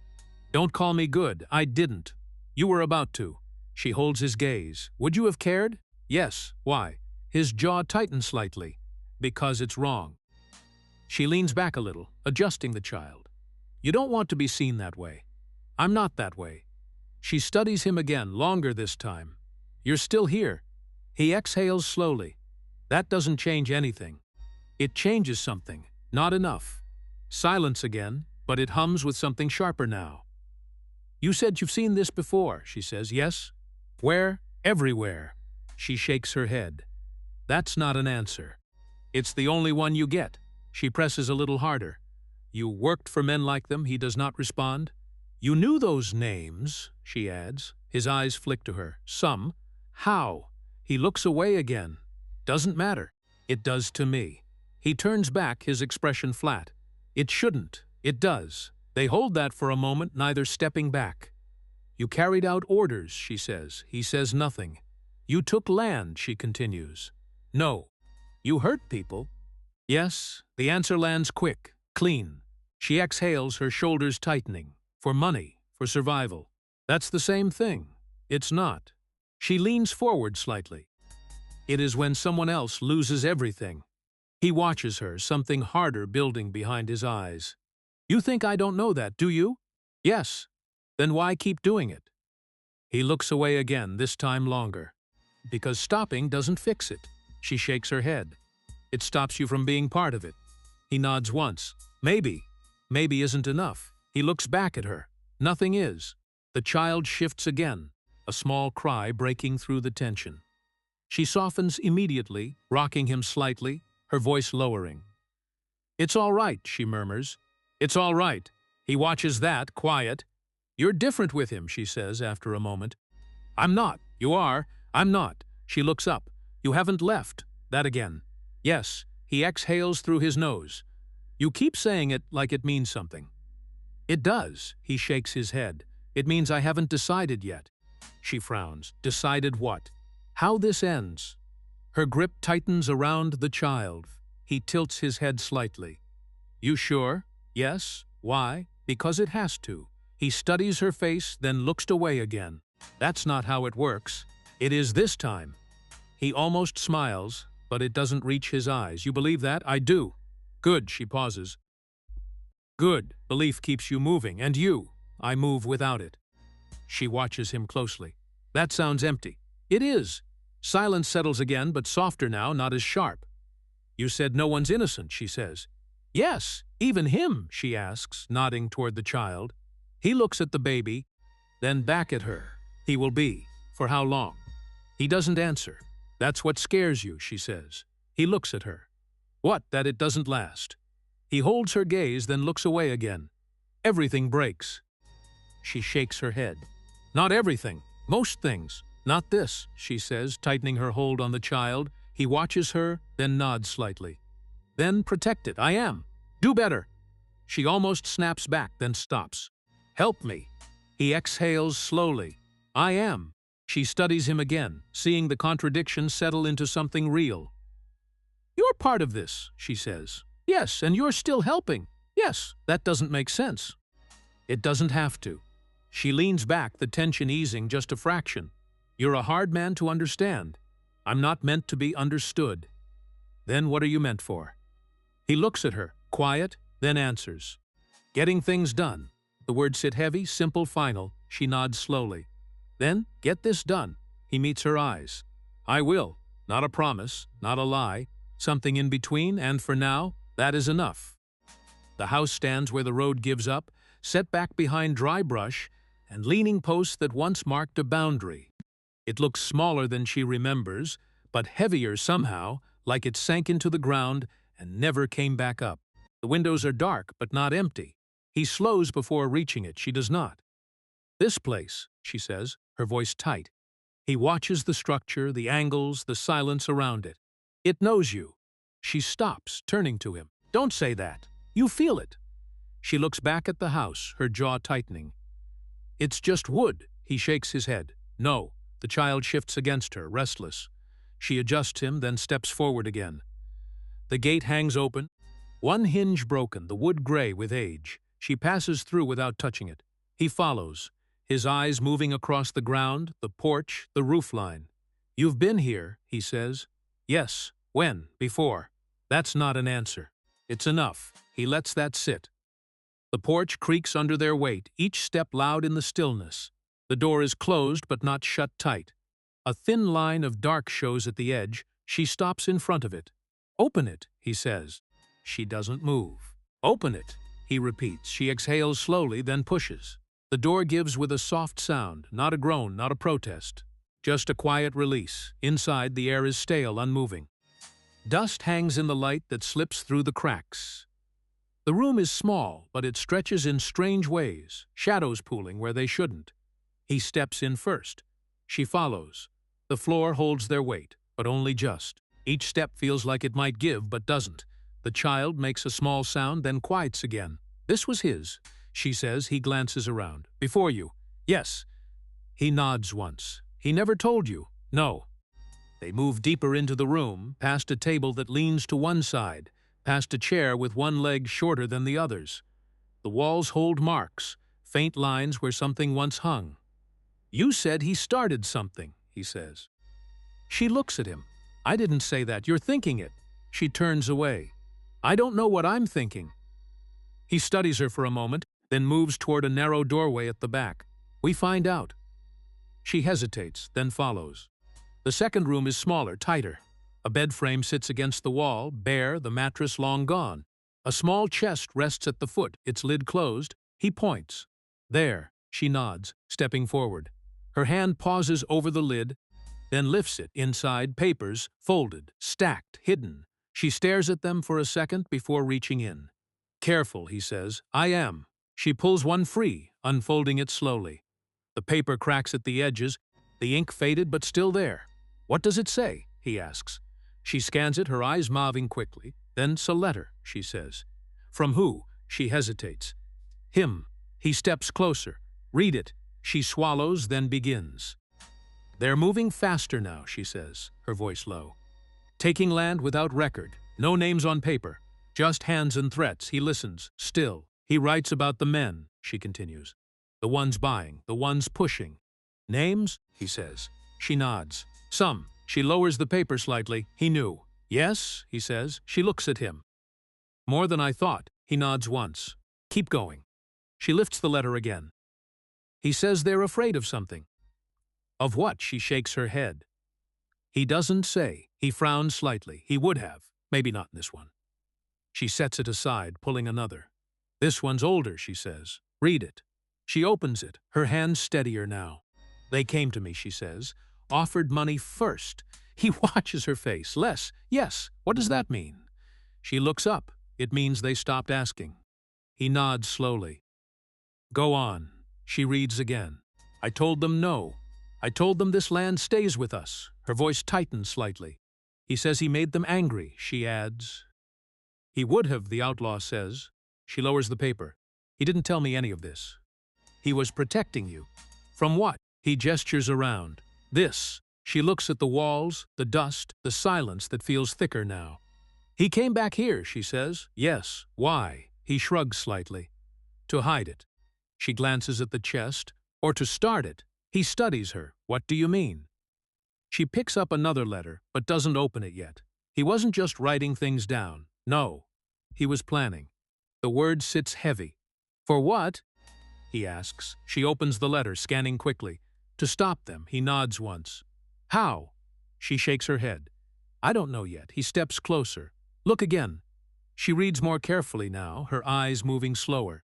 Don't call me good. I didn't. You were about to. She holds his gaze. Would you have cared? Yes. Why? His jaw tightens slightly. Because it's wrong. She leans back a little, adjusting the child. You don't want to be seen that way. I'm not that way. She studies him again, longer this time. You're still here. He exhales slowly. That doesn't change anything. It changes something. Not enough. Silence again, but it hums with something sharper now. You said you've seen this before, she says. Yes? Where? Everywhere. She shakes her head. That's not an answer. It's the only one you get. She presses a little harder. You worked for men like them, he does not respond. You knew those names, she adds. His eyes flick to her. Some. How? He looks away again. Doesn't matter. It does to me. He turns back, his expression flat. It shouldn't. It does. They hold that for a moment, neither stepping back. You carried out orders, she says. He says nothing. You took land, she continues. No. You hurt people? Yes. The answer lands quick, clean. She exhales, her shoulders tightening. For money, for survival. That's the same thing. It's not. She leans forward slightly. It is when someone else loses everything. He watches her, something harder building behind his eyes. You think I don't know that, do you? Yes. Then why keep doing it? He looks away again, this time longer. Because stopping doesn't fix it. She shakes her head. It stops you from being part of it. He nods once. Maybe. Maybe isn't enough. He looks back at her. Nothing is. The child shifts again, a small cry breaking through the tension. She softens immediately, rocking him slightly, her voice lowering. It's all right, she murmurs. It's all right. He watches that, quiet. You're different with him, she says after a moment. I'm not. You are. I'm not. She looks up. You haven't left. That again. Yes. He exhales through his nose. You keep saying it like it means something. It does. He shakes his head. It means I haven't decided yet. She frowns. Decided what? How this ends. Her grip tightens around the child. He tilts his head slightly. You sure? Yes. Why? Because it has to. He studies her face, then looks away again. That's not how it works. It is this time. He almost smiles, but it doesn't reach his eyes. You believe that? I do. Good, she pauses. Good. Belief keeps you moving, and you. I move without it. She watches him closely. That sounds empty. It is. Silence settles again, but softer now, not as sharp. You said no one's innocent, she says. Yes, even him, she asks, nodding toward the child. He looks at the baby, then back at her. He will be. For how long? He doesn't answer. That's what scares you, she says. He looks at her. What, that it doesn't last? He holds her gaze, then looks away again. Everything breaks. She shakes her head. Not everything. Most things. Not this, she says, tightening her hold on the child. He watches her, then nods slightly. Then protect it. I am. Do better. She almost snaps back, then stops. Help me. He exhales slowly. I am. She studies him again, seeing the contradiction settle into something real. You're part of this, she says. Yes, and you're still helping. Yes, that doesn't make sense. It doesn't have to. She leans back, the tension easing just a fraction. You're a hard man to understand. I'm not meant to be understood. Then what are you meant for? He looks at her, quiet, then answers. Getting things done. The words sit heavy, simple, final. She nods slowly. Then, get this done. He meets her eyes. I will. Not a promise, not a lie. Something in between, and for now, that is enough. The house stands where the road gives up, set back behind dry brush and leaning posts that once marked a boundary. It looks smaller than she remembers, but heavier somehow, like it sank into the ground and never came back up. The windows are dark, but not empty. He slows before reaching it. She does not. This place, she says, her voice tight. He watches the structure, the angles, the silence around it. It knows you. She stops, turning to him. Don't say that. You feel it. She looks back at the house, her jaw tightening. It's just wood. He shakes his head. No. The child shifts against her, restless. She adjusts him, then steps forward again. The gate hangs open. One hinge broken, the wood gray with age. She passes through without touching it. He follows, his eyes moving across the ground, the porch, the roofline. You've been here, he says. Yes. When? Before. That's not an answer. It's enough. He lets that sit. The porch creaks under their weight, each step loud in the stillness. The door is closed but not shut tight. A thin line of dark shows at the edge. She stops in front of it. Open it, he says. She doesn't move. Open it, he repeats. She exhales slowly, then pushes. The door gives with a soft sound, not a groan, not a protest. Just a quiet release. Inside, the air is stale, unmoving. Dust hangs in the light that slips through the cracks. The room is small, but it stretches in strange ways, shadows pooling where they shouldn't. He steps in first. She follows. The floor holds their weight, but only just. Each step feels like it might give, but doesn't. The child makes a small sound, then quiets again. This was his, she says. He glances around. Before you. Yes. He nods once. He never told you. No. They move deeper into the room, past a table that leans to one side, past a chair with one leg shorter than the others. The walls hold marks, faint lines where something once hung. "You said he started something," he says. She looks at him. "I didn't say that. You're thinking it." She turns away. "I don't know what I'm thinking." He studies her for a moment, then moves toward a narrow doorway at the back. "We find out." She hesitates, then follows. The second room is smaller, tighter. A bed frame sits against the wall, bare, the mattress long gone. A small chest rests at the foot, its lid closed. He points. "There." She nods, stepping forward. Her hand pauses over the lid, then lifts it. Inside, papers, folded, stacked, hidden. She stares at them for a second before reaching in. "Careful," he says. "I am." She pulls one free, unfolding it slowly. The paper cracks at the edges, the ink faded but still there. "What does it say?" he asks. She scans it, her eyes moving quickly. "Then it's a letter," she says. "From who?" She hesitates. "Him." He steps closer. "Read it." She swallows, then begins. "They're moving faster now," she says, her voice low. "Taking land without record, no names on paper, just hands and threats." He listens, still. "He writes about the men," she continues. "The ones buying, the ones pushing." "Names?" he says. She nods. "Some." She lowers the paper slightly. He knew. "Yes," he says. She looks at him. "More than I thought." He nods once. "Keep going." She lifts the letter again. "He says they're afraid of something." "Of what?" She shakes her head. "He doesn't say." He frowns slightly. "He would have. Maybe not in this one." She sets it aside, pulling another. "This one's older," she says. "Read it." She opens it, her hands steadier now. "They came to me," she says. "Offered money first." He watches her face. "Less. Yes. What does that mean?" She looks up. "It means they stopped asking." He nods slowly. "Go on." She reads again. "I told them no. I told them this land stays with us." Her voice tightens slightly. "He says he made them angry," she adds. "He would have," the outlaw says. She lowers the paper. "He didn't tell me any of this." "He was protecting you." "From what?" He gestures around. "This." She looks at the walls, the dust, the silence that feels thicker now. "He came back here," she says. "Yes. Why?" He shrugs slightly. "To hide it." She glances at the chest. "Or to start it." He studies her. "What do you mean?" She picks up another letter, but doesn't open it yet. He wasn't just writing things down. No. He was planning. The word sits heavy. "For what?" he asks. She opens the letter, scanning quickly. "To stop them." He nods once. "How?" She shakes her head. "I don't know yet." He steps closer. "Look again." She reads more carefully now, her eyes moving slower.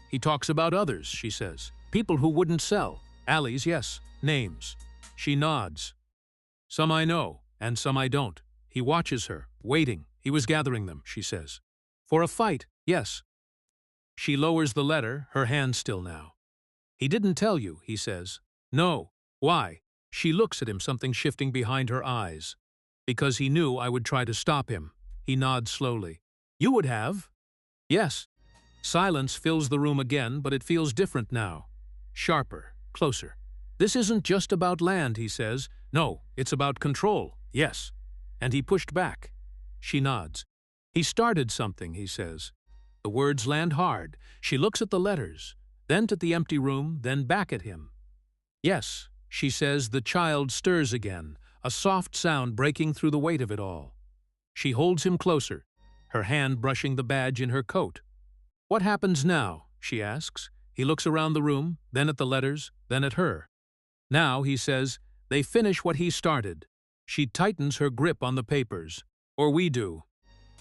"He talks about others," she says. "People who wouldn't sell. Alleys, yes. Names." She nods. "Some I know, and some I don't." He watches her, waiting. "He was gathering them," she says. "For a fight, yes." She lowers the letter, her hand still now. "He didn't tell you," he says. "No." "Why?" She looks at him, something shifting behind her eyes. "Because he knew I would try to stop him." He nods slowly. "You would have?" "Yes." Silence fills the room again, but it feels different now. Sharper, closer. "This isn't just about land," he says. "No, it's about control." "Yes." And he pushed back. She nods. "He started something," he says. The words land hard. She looks at the letters, then at the empty room, then back at him. "Yes," she says. The child stirs again, a soft sound breaking through the weight of it all. She holds him closer, her hand brushing the badge in her coat. "What happens now?" she asks. He looks around the room, then at the letters, then at her. "Now," he says, "they finish what he started." She tightens her grip on the papers. "Or we do."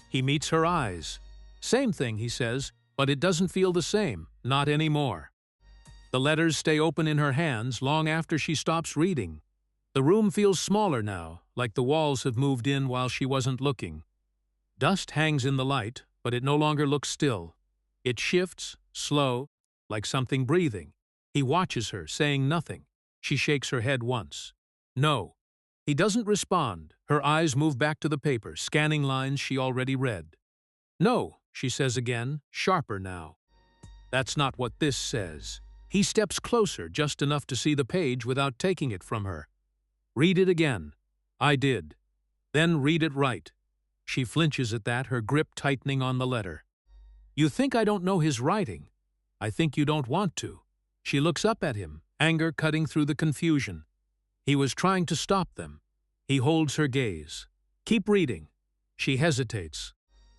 He meets her eyes. "Same thing," he says, "but it doesn't feel the same. Not anymore." The letters stay open in her hands long after she stops reading. The room feels smaller now, like the walls have moved in while she wasn't looking. Dust hangs in the light, but it no longer looks still. It shifts, slow, like something breathing. He watches her, saying nothing. She shakes her head once. "No." He doesn't respond. Her eyes move back to the paper, scanning lines she already read. "No," she says again, sharper now. "That's not what this says." He steps closer, just enough to see the page without taking it from her. "Read it again." I did. Then read it right. She flinches at that, her grip tightening on the letter. You think I don't know his writing? I think you don't want to. She looks up at him, anger cutting through the confusion. He was trying to stop them. He holds her gaze. Keep reading. She hesitates,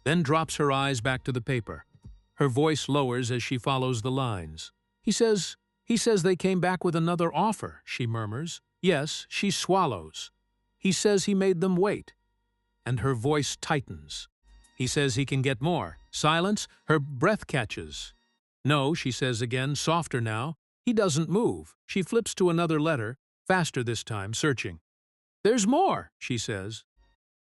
then drops her eyes back to the paper. Her voice lowers as she follows the lines. He says they came back with another offer, she murmurs. Yes, she swallows. He says he made them wait. And her voice tightens. He says he can get more. Silence, her breath catches. No, she says again, softer now. He doesn't move. She flips to another letter, faster this time, searching. There's more, she says.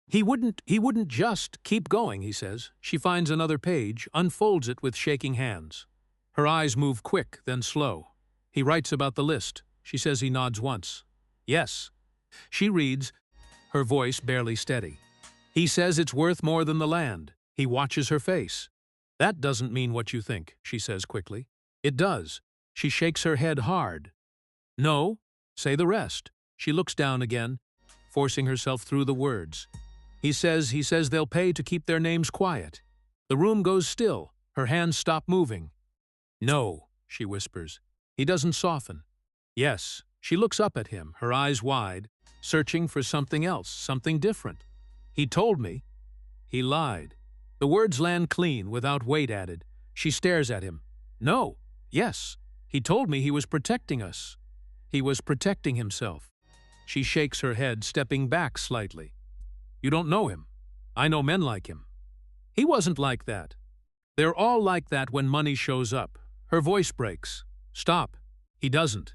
He wouldn't just keep going, he says. She finds another page, unfolds it with shaking hands. Her eyes move quick, then slow. He writes about the list. She says he nods once. Yes. She reads, her voice barely steady. He says it's worth more than the land. He watches her face. That doesn't mean what you think, she says quickly. It does. She shakes her head hard. No, say the rest. She looks down again, forcing herself through the words. He says they'll pay to keep their names quiet. The room goes still. Her hands stop moving. No, she whispers. He doesn't soften. Yes. She looks up at him, her eyes wide, searching for something else, something different. He told me. He lied. The words land clean, without weight added. She stares at him. No. Yes. He told me he was protecting us. He was protecting himself. She shakes her head, stepping back slightly. You don't know him. I know men like him. He wasn't like that. They're all like that when money shows up. Her voice breaks. Stop. He doesn't.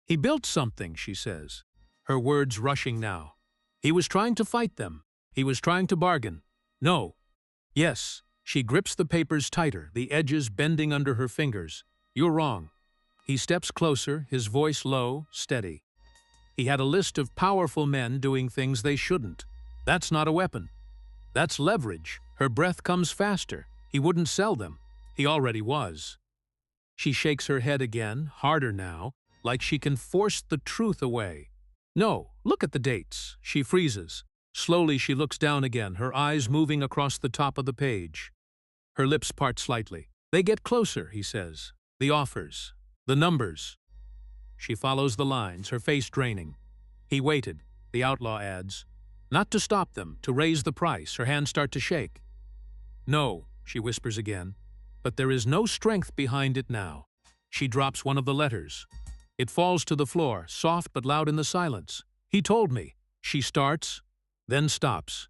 He built something, she says, her words rushing now. He was trying to fight them. He was trying to bargain. No. Yes. She grips the papers tighter, the edges bending under her fingers. You're wrong. He steps closer, his voice low, steady. He had a list of powerful men doing things they shouldn't. That's not a weapon. That's leverage. Her breath comes faster. He wouldn't sell them. He already was. She shakes her head again, harder now, like she can force the truth away. No, look at the dates. She freezes. Slowly she looks down again, her eyes moving across the top of the page. Her lips part slightly. They get closer, he says. The offers. The numbers. She follows the lines, her face draining. He waited, the outlaw adds. Not to stop them, to raise the price. Her hands start to shake. No, she whispers again. But there is no strength behind it now. She drops one of the letters. It falls to the floor, soft but loud in the silence. He told me. She starts, then stops.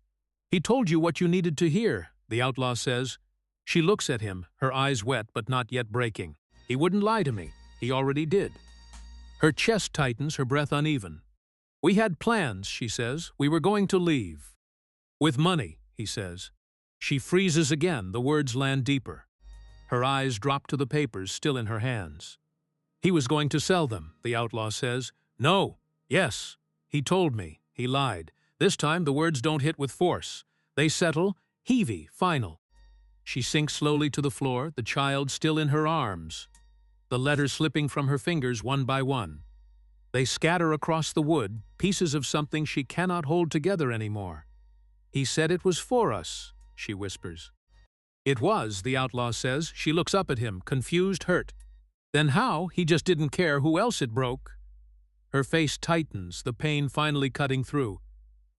He told you what you needed to hear, the outlaw says. She looks at him, her eyes wet but not yet breaking. He wouldn't lie to me. He already did. Her chest tightens, her breath uneven. We had plans, she says. We were going to leave. With money, he says. She freezes again, the words land deeper. Her eyes drop to the papers still in her hands. He was going to sell them, the outlaw says. No. Yes. He told me. He lied. This time the words don't hit with force. They settle, heavy, final. She sinks slowly to the floor, the child still in her arms. The letters slipping from her fingers one by one. They scatter across the wood, pieces of something she cannot hold together anymore. He said it was for us, she whispers. It was, the outlaw says. She looks up at him, confused, hurt. Then how? He just didn't care who else it broke. Her face tightens, the pain finally cutting through.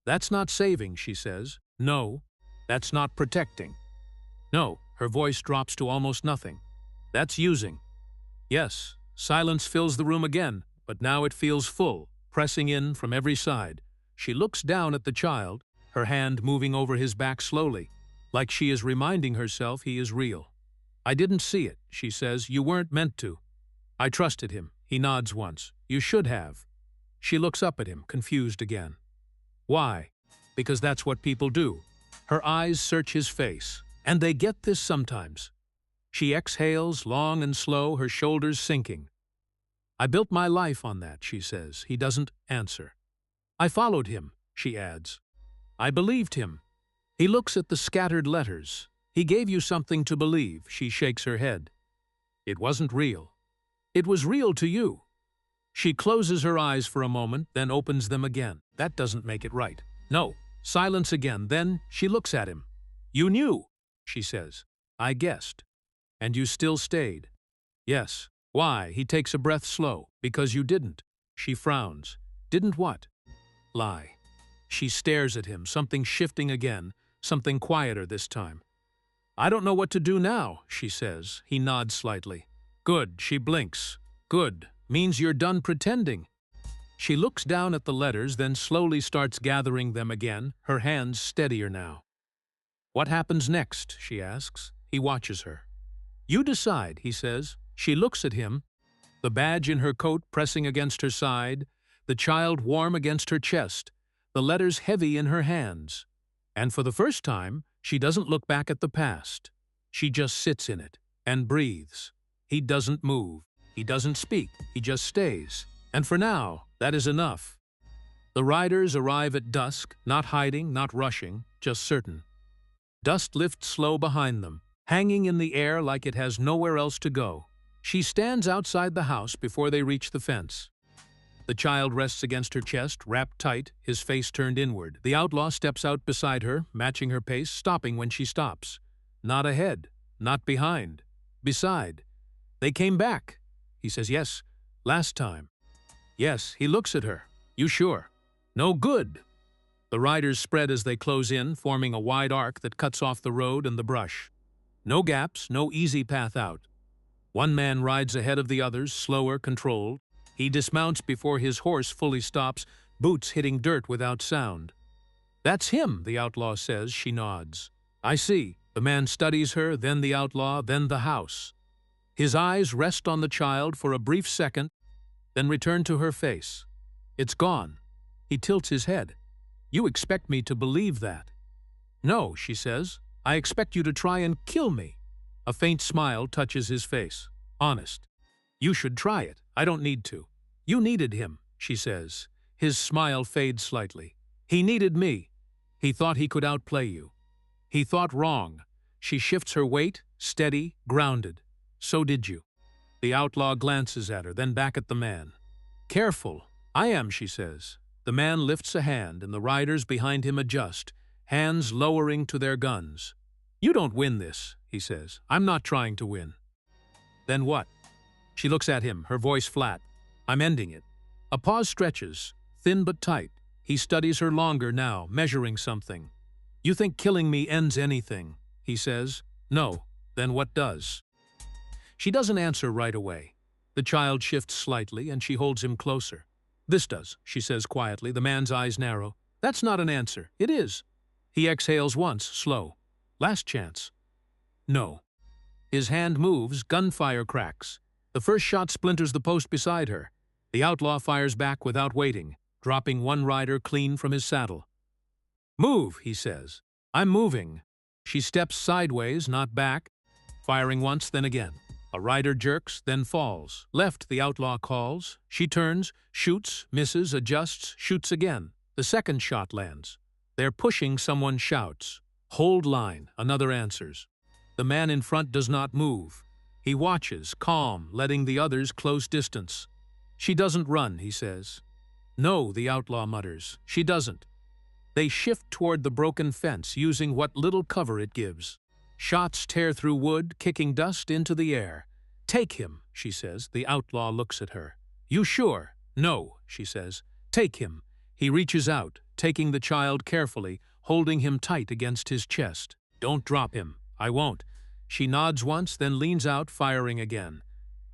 That's not saving, she says. No, that's not protecting. No, her voice drops to almost nothing. That's using. Yes, silence fills the room again, but now it feels full, pressing in from every side. She looks down at the child, her hand moving over his back slowly, like she is reminding herself he is real. I didn't see it, she says. You weren't meant to. I trusted him. He nods once. You should have. She looks up at him, confused again. Why? Because that's what people do. Her eyes search his face, and they get this sometimes. She exhales, long and slow, her shoulders sinking. I built my life on that, she says. He doesn't answer. I followed him, she adds. I believed him. He looks at the scattered letters. He gave you something to believe, she shakes her head. It wasn't real. It was real to you. She closes her eyes for a moment, then opens them again. That doesn't make it right. No. Silence again. Then she looks at him. You knew, she says. I guessed. And you still stayed. Yes. Why? He takes a breath slow. Because you didn't. She frowns. Didn't what? Lie. She stares at him, something shifting again, something quieter this time. I don't know what to do now, she says. He nods slightly. Good, she blinks. Good, means you're done pretending. She looks down at the letters, then slowly starts gathering them again, her hands steadier now. What happens next, she asks. He watches her. You decide, he says. She looks at him, the badge in her coat pressing against her side, the child warm against her chest, the letters heavy in her hands. And for the first time, she doesn't look back at the past. She just sits in it and breathes. He doesn't move. He doesn't speak. He just stays. And for now, that is enough. The riders arrive at dusk, not hiding, not rushing, just certain. Dust lifts slow behind them, hanging in the air like it has nowhere else to go. She stands outside the house before they reach the fence. The child rests against her chest, wrapped tight, his face turned inward. The outlaw steps out beside her, matching her pace, stopping when she stops. Not ahead, not behind, beside. They came back. He says, yes, last time. Yes, he looks at her. You sure? No good. The riders spread as they close in, forming a wide arc that cuts off the road and the brush. No gaps, no easy path out. One man rides ahead of the others, slower, controlled. He dismounts before his horse fully stops, boots hitting dirt without sound. That's him, the outlaw says. She nods. I see. The man studies her, then the outlaw, then the house. His eyes rest on the child for a brief second, then return to her face. It's gone. He tilts his head. You expect me to believe that? No, she says. I expect you to try and kill me. A faint smile touches his face. Honest. You should try it. I don't need to. You needed him, she says. His smile fades slightly. He needed me. He thought he could outplay you. He thought wrong. She shifts her weight, steady, grounded. So did you. The outlaw glances at her, then back at the man. Careful. I am, she says. The man lifts a hand, and the riders behind him adjust, hands lowering to their guns. You don't win this, he says. I'm not trying to win. Then what? She looks at him, her voice flat. I'm ending it. A pause stretches, thin but tight. He studies her longer now, measuring something. You think killing me ends anything, he says. No. Then what does? She doesn't answer right away. The child shifts slightly, and she holds him closer. This does, she says quietly, the man's eyes narrow. That's not an answer. It is. He exhales once, slow. Last chance. No. His hand moves, gunfire cracks. The first shot splinters the post beside her. The outlaw fires back without waiting, dropping one rider clean from his saddle. Move, he says. I'm moving. She steps sideways, not back, firing once, then again. A rider jerks, then falls. Left, the outlaw calls. She turns, shoots, misses, adjusts, shoots again. The second shot lands. They're pushing, someone shouts. Hold line, another answers. The man in front does not move. He watches, calm, letting the others close distance. She doesn't run, he says. No, the outlaw mutters. She doesn't. They shift toward the broken fence, using what little cover it gives. Shots tear through wood, kicking dust into the air. Take him, she says. The outlaw looks at her. You sure? No, she says. Take him. He reaches out, taking the child carefully, holding him tight against his chest. Don't drop him. I won't. She nods once, then leans out, firing again.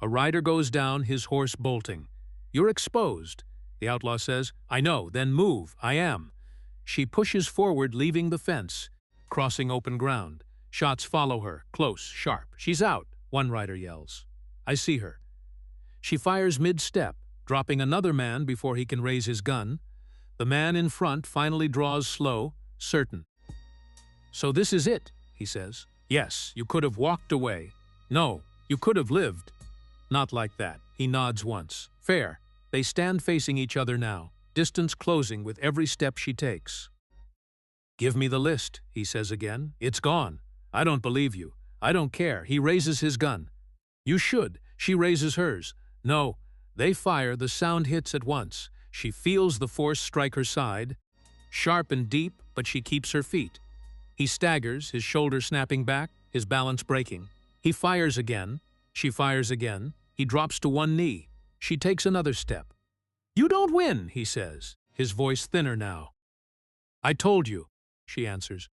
A rider goes down, his horse bolting. You're exposed. The outlaw says, I know, then move. I am. She pushes forward, leaving the fence, crossing open ground. Shots follow her, close, sharp. She's out, one rider yells. I see her. She fires mid-step, dropping another man before he can raise his gun. The man in front finally draws slow, certain. So this is it, he says. Yes, you could have walked away. No, you could have lived. Not like that. He nods once. Fair. They stand facing each other now, distance closing with every step she takes. Give me the list, he says again. It's gone. I don't believe you. I don't care. He raises his gun. You should. She raises hers. No. They fire. The sound hits at once. She feels the force strike her side. Sharp and deep, but she keeps her feet. He staggers, his shoulder snapping back, his balance breaking. He fires again. She fires again. He drops to one knee. She takes another step. "You don't win," he says, his voice thinner now. "I told you," she answers.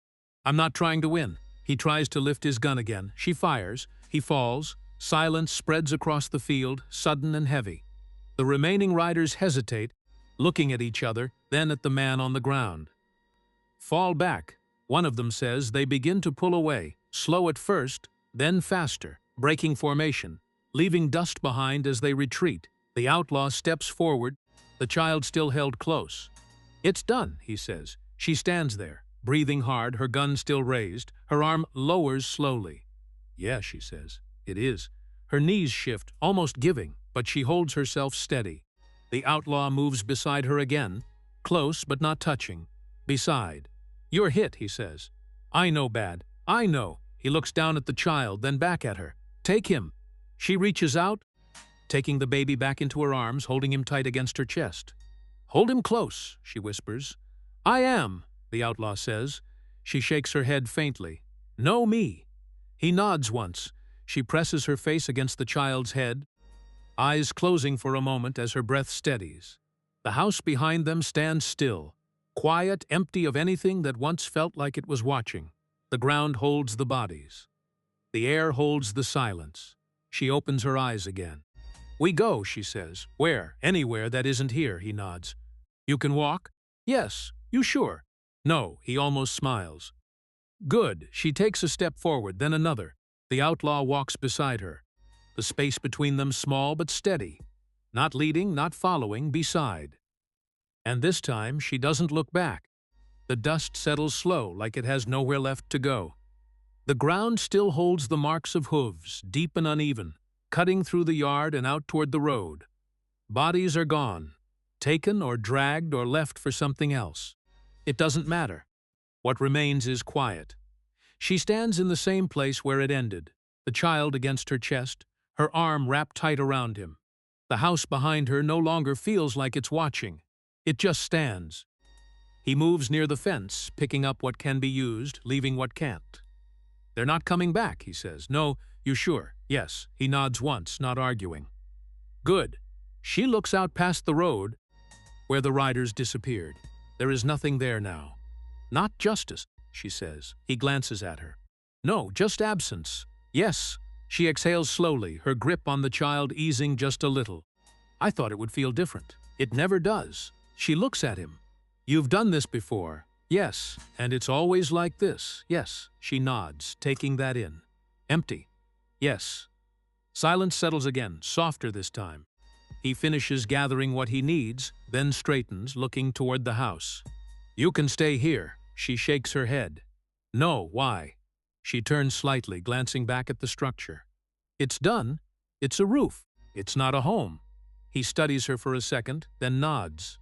"I'm not trying to win." He tries to lift his gun again. She fires. He falls. Silence spreads across the field, sudden and heavy. The remaining riders hesitate, looking at each other, then at the man on the ground. "Fall back," one of them says. They begin to pull away, slow at first, then faster, breaking formation, leaving dust behind as they retreat. The outlaw steps forward, the child still held close. "It's done," he says. She stands there, breathing hard, her gun still raised. Her arm lowers slowly. "Yeah," she says. "It is." Her knees shift, almost giving, but she holds herself steady. The outlaw moves beside her again, close but not touching. Beside. "You're hit," he says. "I know bad. I know." He looks down at the child, then back at her. "Take him." She reaches out, taking the baby back into her arms, holding him tight against her chest. "Hold him close," she whispers. "I am," the outlaw says. She shakes her head faintly. "No, me." He nods once. She presses her face against the child's head, eyes closing for a moment as her breath steadies. The house behind them stands still, quiet, empty of anything that once felt like it was watching. The ground holds the bodies. The air holds the silence. She opens her eyes again. "We go," she says. "Where?" "Anywhere that isn't here," he nods. "You can walk?" "Yes." "You sure?" "No." He almost smiles. "Good." She takes a step forward, then another. The outlaw walks beside her. The space between them small but steady. Not leading, not following, beside. And this time she doesn't look back. The dust settles slow, like it has nowhere left to go. The ground still holds the marks of hooves, deep and uneven, cutting through the yard and out toward the road. Bodies are gone, taken or dragged or left for something else. It doesn't matter. What remains is quiet. She stands in the same place where it ended, the child against her chest, her arm wrapped tight around him. The house behind her no longer feels like it's watching. It just stands. He moves near the fence, picking up what can be used, leaving what can't. "They're not coming back," he says. "No, you sure?" "Yes." He nods once, not arguing. "Good." She looks out past the road, where the riders disappeared. There is nothing there now. "Not justice," she says. He glances at her. "No, just absence." "Yes." She exhales slowly, her grip on the child easing just a little. "I thought it would feel different." "It never does." She looks at him. "You've done this before." "Yes." "And it's always like this." "Yes." She nods, taking that in. "Empty." "Yes." Silence settles again, softer this time. He finishes gathering what he needs, then straightens, looking toward the house. "You can stay here." She shakes her head. "No, why?" She turns slightly, glancing back at the structure. "It's done. It's a roof. It's not a home." He studies her for a second, then nods.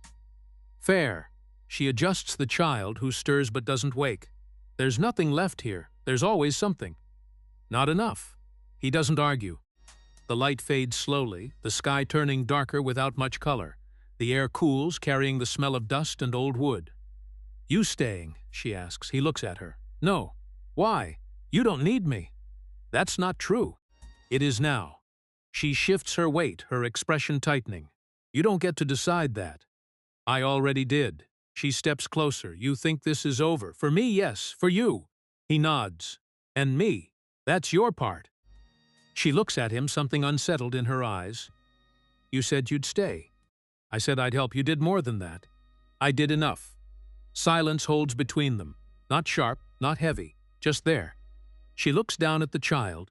"Fair." She adjusts the child, who stirs but doesn't wake. "There's nothing left here. There's always something." "Not enough." He doesn't argue. The light fades slowly, the sky turning darker without much color. The air cools, carrying the smell of dust and old wood. "You staying?" she asks. He looks at her. "No." "Why?" "You don't need me." "That's not true." "It is now." She shifts her weight, her expression tightening. "You don't get to decide that." "I already did." She steps closer. "You think this is over?" "For me, yes. For you." He nods. "And me. That's your part." She looks at him, something unsettled in her eyes. "You said you'd stay." "I said I'd help. You did more than that." "I did enough." Silence holds between them. Not sharp, not heavy. Just there. She looks down at the child.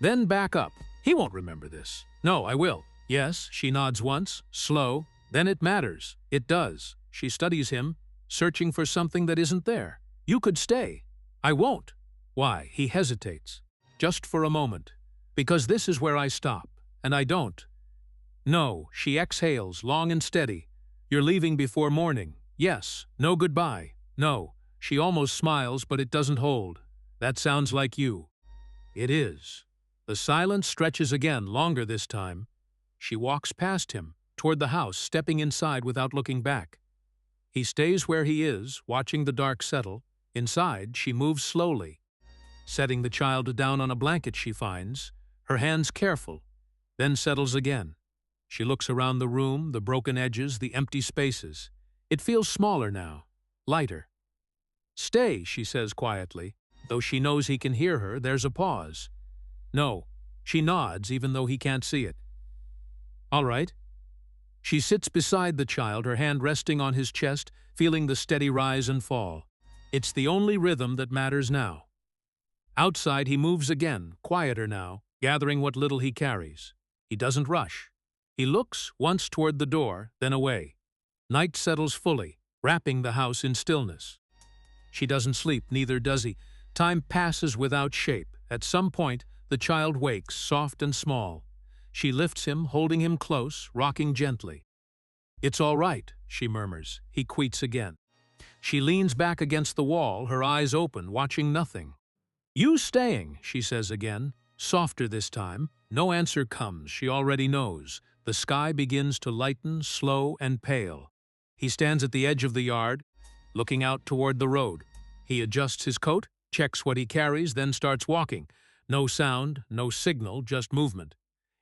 Then back up. "He won't remember this." "No, I will." "Yes." She nods once, slow. "Then it matters." "It does." She studies him, searching for something that isn't there. "You could stay." "I won't." "Why?" He hesitates. "Just for a moment. Because this is where I stop. And I don't." "No." She exhales, long and steady. "You're leaving before morning." "Yes." "No goodbye." "No." She almost smiles, but it doesn't hold. "That sounds like you." It is. The silence stretches again, longer this time. She walks past him, toward the house, stepping inside without looking back. He stays where he is, watching the dark settle. Inside, she moves slowly, setting the child down on a blanket she finds, her hands careful, then settles again. She looks around the room, the broken edges, the empty spaces. It feels smaller now, lighter. "Stay," she says quietly. Though she knows he can hear her, there's a pause. "No." She nods, even though he can't see it. "All right." She sits beside the child, her hand resting on his chest, feeling the steady rise and fall. It's the only rhythm that matters now. Outside, he moves again, quieter now, gathering what little he carries. He doesn't rush. He looks once toward the door, then away. Night settles fully, wrapping the house in stillness. She doesn't sleep, neither does he. Time passes without shape. At some point, the child wakes, soft and small. She lifts him, holding him close, rocking gently. "It's all right," she murmurs. He queets again. She leans back against the wall, her eyes open, watching nothing. "You staying," she says again, softer this time. No answer comes, she already knows. The sky begins to lighten, slow and pale. He stands at the edge of the yard, looking out toward the road. He adjusts his coat, checks what he carries, then starts walking. No sound, no signal, just movement.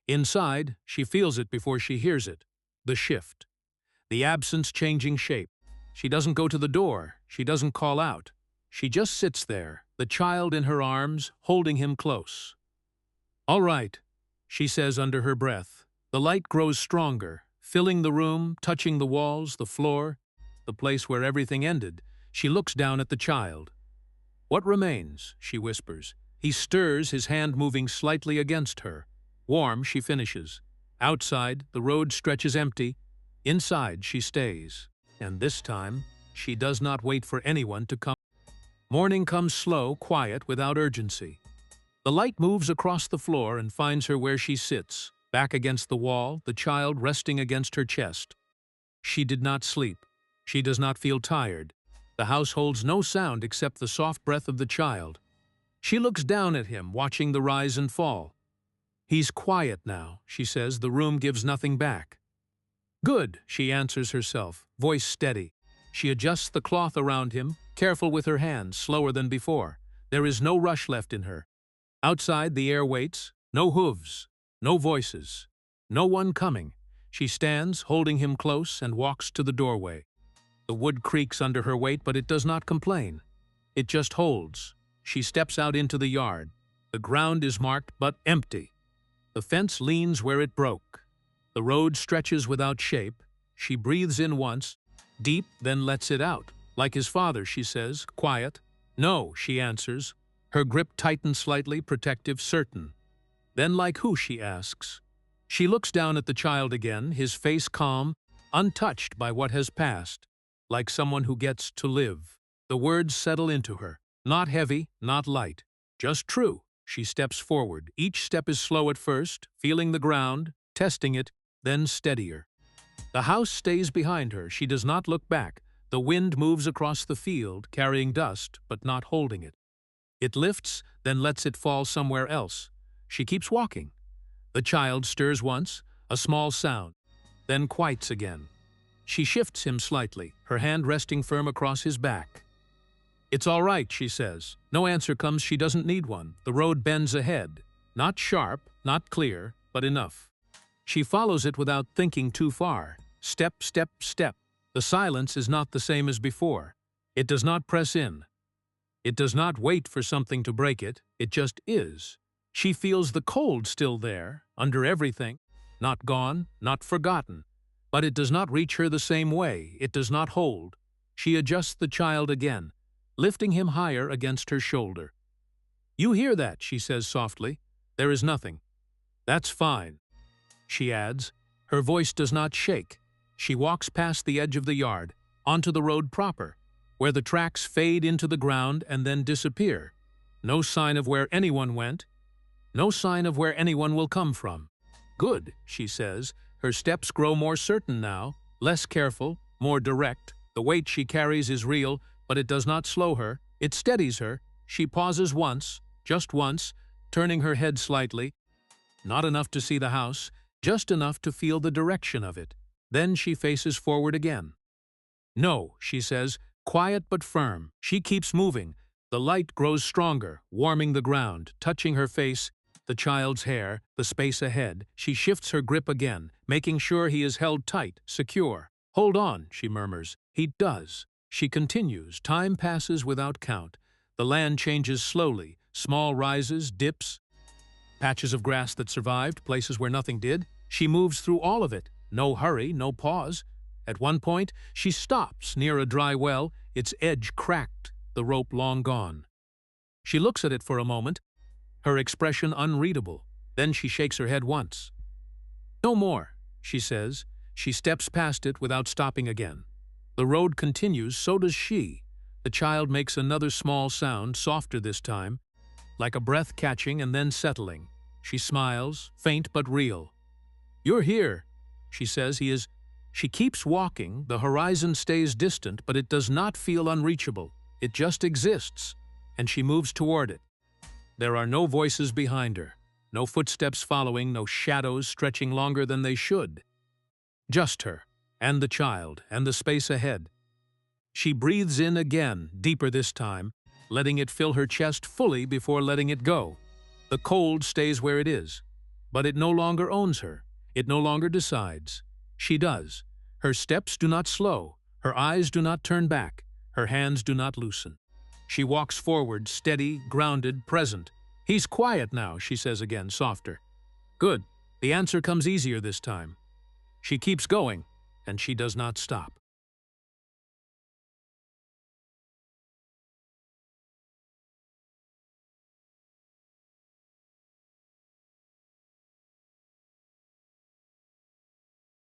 Inside, she feels it before she hears it. The shift. The absence changing shape. She doesn't go to the door. She doesn't call out. She just sits there, the child in her arms, holding him close. "All right," she says under her breath. The light grows stronger, filling the room, touching the walls, the floor, the place where everything ended. She looks down at the child. "What remains?" she whispers. He stirs, his hand moving slightly against her. Warm, she finishes. Outside, the road stretches empty. Inside, she stays. And this time, she does not wait for anyone to come. Morning comes slow, quiet, without urgency. The light moves across the floor and finds her where she sits, back against the wall, the child resting against her chest. She did not sleep. She does not feel tired. The house holds no sound except the soft breath of the child. She looks down at him, watching the rise and fall. "He's quiet now," she says. The room gives nothing back. "Good," she answers herself, voice steady. She adjusts the cloth around him, careful with her hands, slower than before. There is no rush left in her. Outside, the air waits. No hooves, no voices, no one coming. She stands, holding him close, and walks to the doorway. The wood creaks under her weight, but it does not complain. It just holds. She steps out into the yard. The ground is marked, but empty. The fence leans where it broke. The road stretches without shape. She breathes in once, deep, then lets it out. Like his father, she says, quiet. "No," she answers. Her grip tightens slightly, protective, certain. Then like who, she asks. She looks down at the child again, his face calm, untouched by what has passed, like someone who gets to live. The words settle into her, not heavy, not light, just true. She steps forward. Each step is slow at first, feeling the ground, testing it, then steadier. The house stays behind her. She does not look back. The wind moves across the field, carrying dust, but not holding it. It lifts, then lets it fall somewhere else. She keeps walking. The child stirs once, a small sound, then quiets again. She shifts him slightly, her hand resting firm across his back. "It's all right," she says. No answer comes, she doesn't need one. The road bends ahead. Not sharp, not clear, but enough. She follows it without thinking too far. Step, step, step. The silence is not the same as before. It does not press in. It does not wait for something to break it. It just is. She feels the cold still there, under everything. Not gone, not forgotten. But it does not reach her the same way. It does not hold. She adjusts the child again, lifting him higher against her shoulder. "You hear that?" she says softly. "There is nothing." "That's fine," she adds. Her voice does not shake. She walks past the edge of the yard, onto the road proper, where the tracks fade into the ground and then disappear. No sign of where anyone went. No sign of where anyone will come from. "Good," she says. Her steps grow more certain now, less careful, more direct. The weight she carries is real, but it does not slow her. It steadies her. She pauses once, just once, turning her head slightly. Not enough to see the house, just enough to feel the direction of it. Then she faces forward again. No, she says, quiet but firm. She keeps moving. The light grows stronger, warming the ground, touching her face, the child's hair, the space ahead. She shifts her grip again, making sure he is held tight, secure. Hold on, she murmurs. He does. She continues. Time passes without count. The land changes slowly. Small rises, dips, patches of grass that survived, places where nothing did. She moves through all of it. No hurry, no pause. At one point, she stops near a dry well, its edge cracked, the rope long gone. She looks at it for a moment, her expression unreadable. Then she shakes her head once. No more, she says. She steps past it without stopping again. The road continues, so does she. The child makes another small sound, softer this time, like a breath catching and then settling. She smiles, faint but real. You're here, she says. She keeps walking. The horizon stays distant, but it does not feel unreachable. It just exists, and she moves toward it. There are no voices behind her, no footsteps following, no shadows stretching longer than they should. Just her, and the child, and the space ahead. She breathes in again, deeper this time, letting it fill her chest fully before letting it go. The cold stays where it is, but it no longer owns her. It no longer decides. She does. Her steps do not slow. Her eyes do not turn back. Her hands do not loosen. She walks forward, steady, grounded, present. He's quiet now, she says again, softer. Good. The answer comes easier this time. She keeps going, and she does not stop.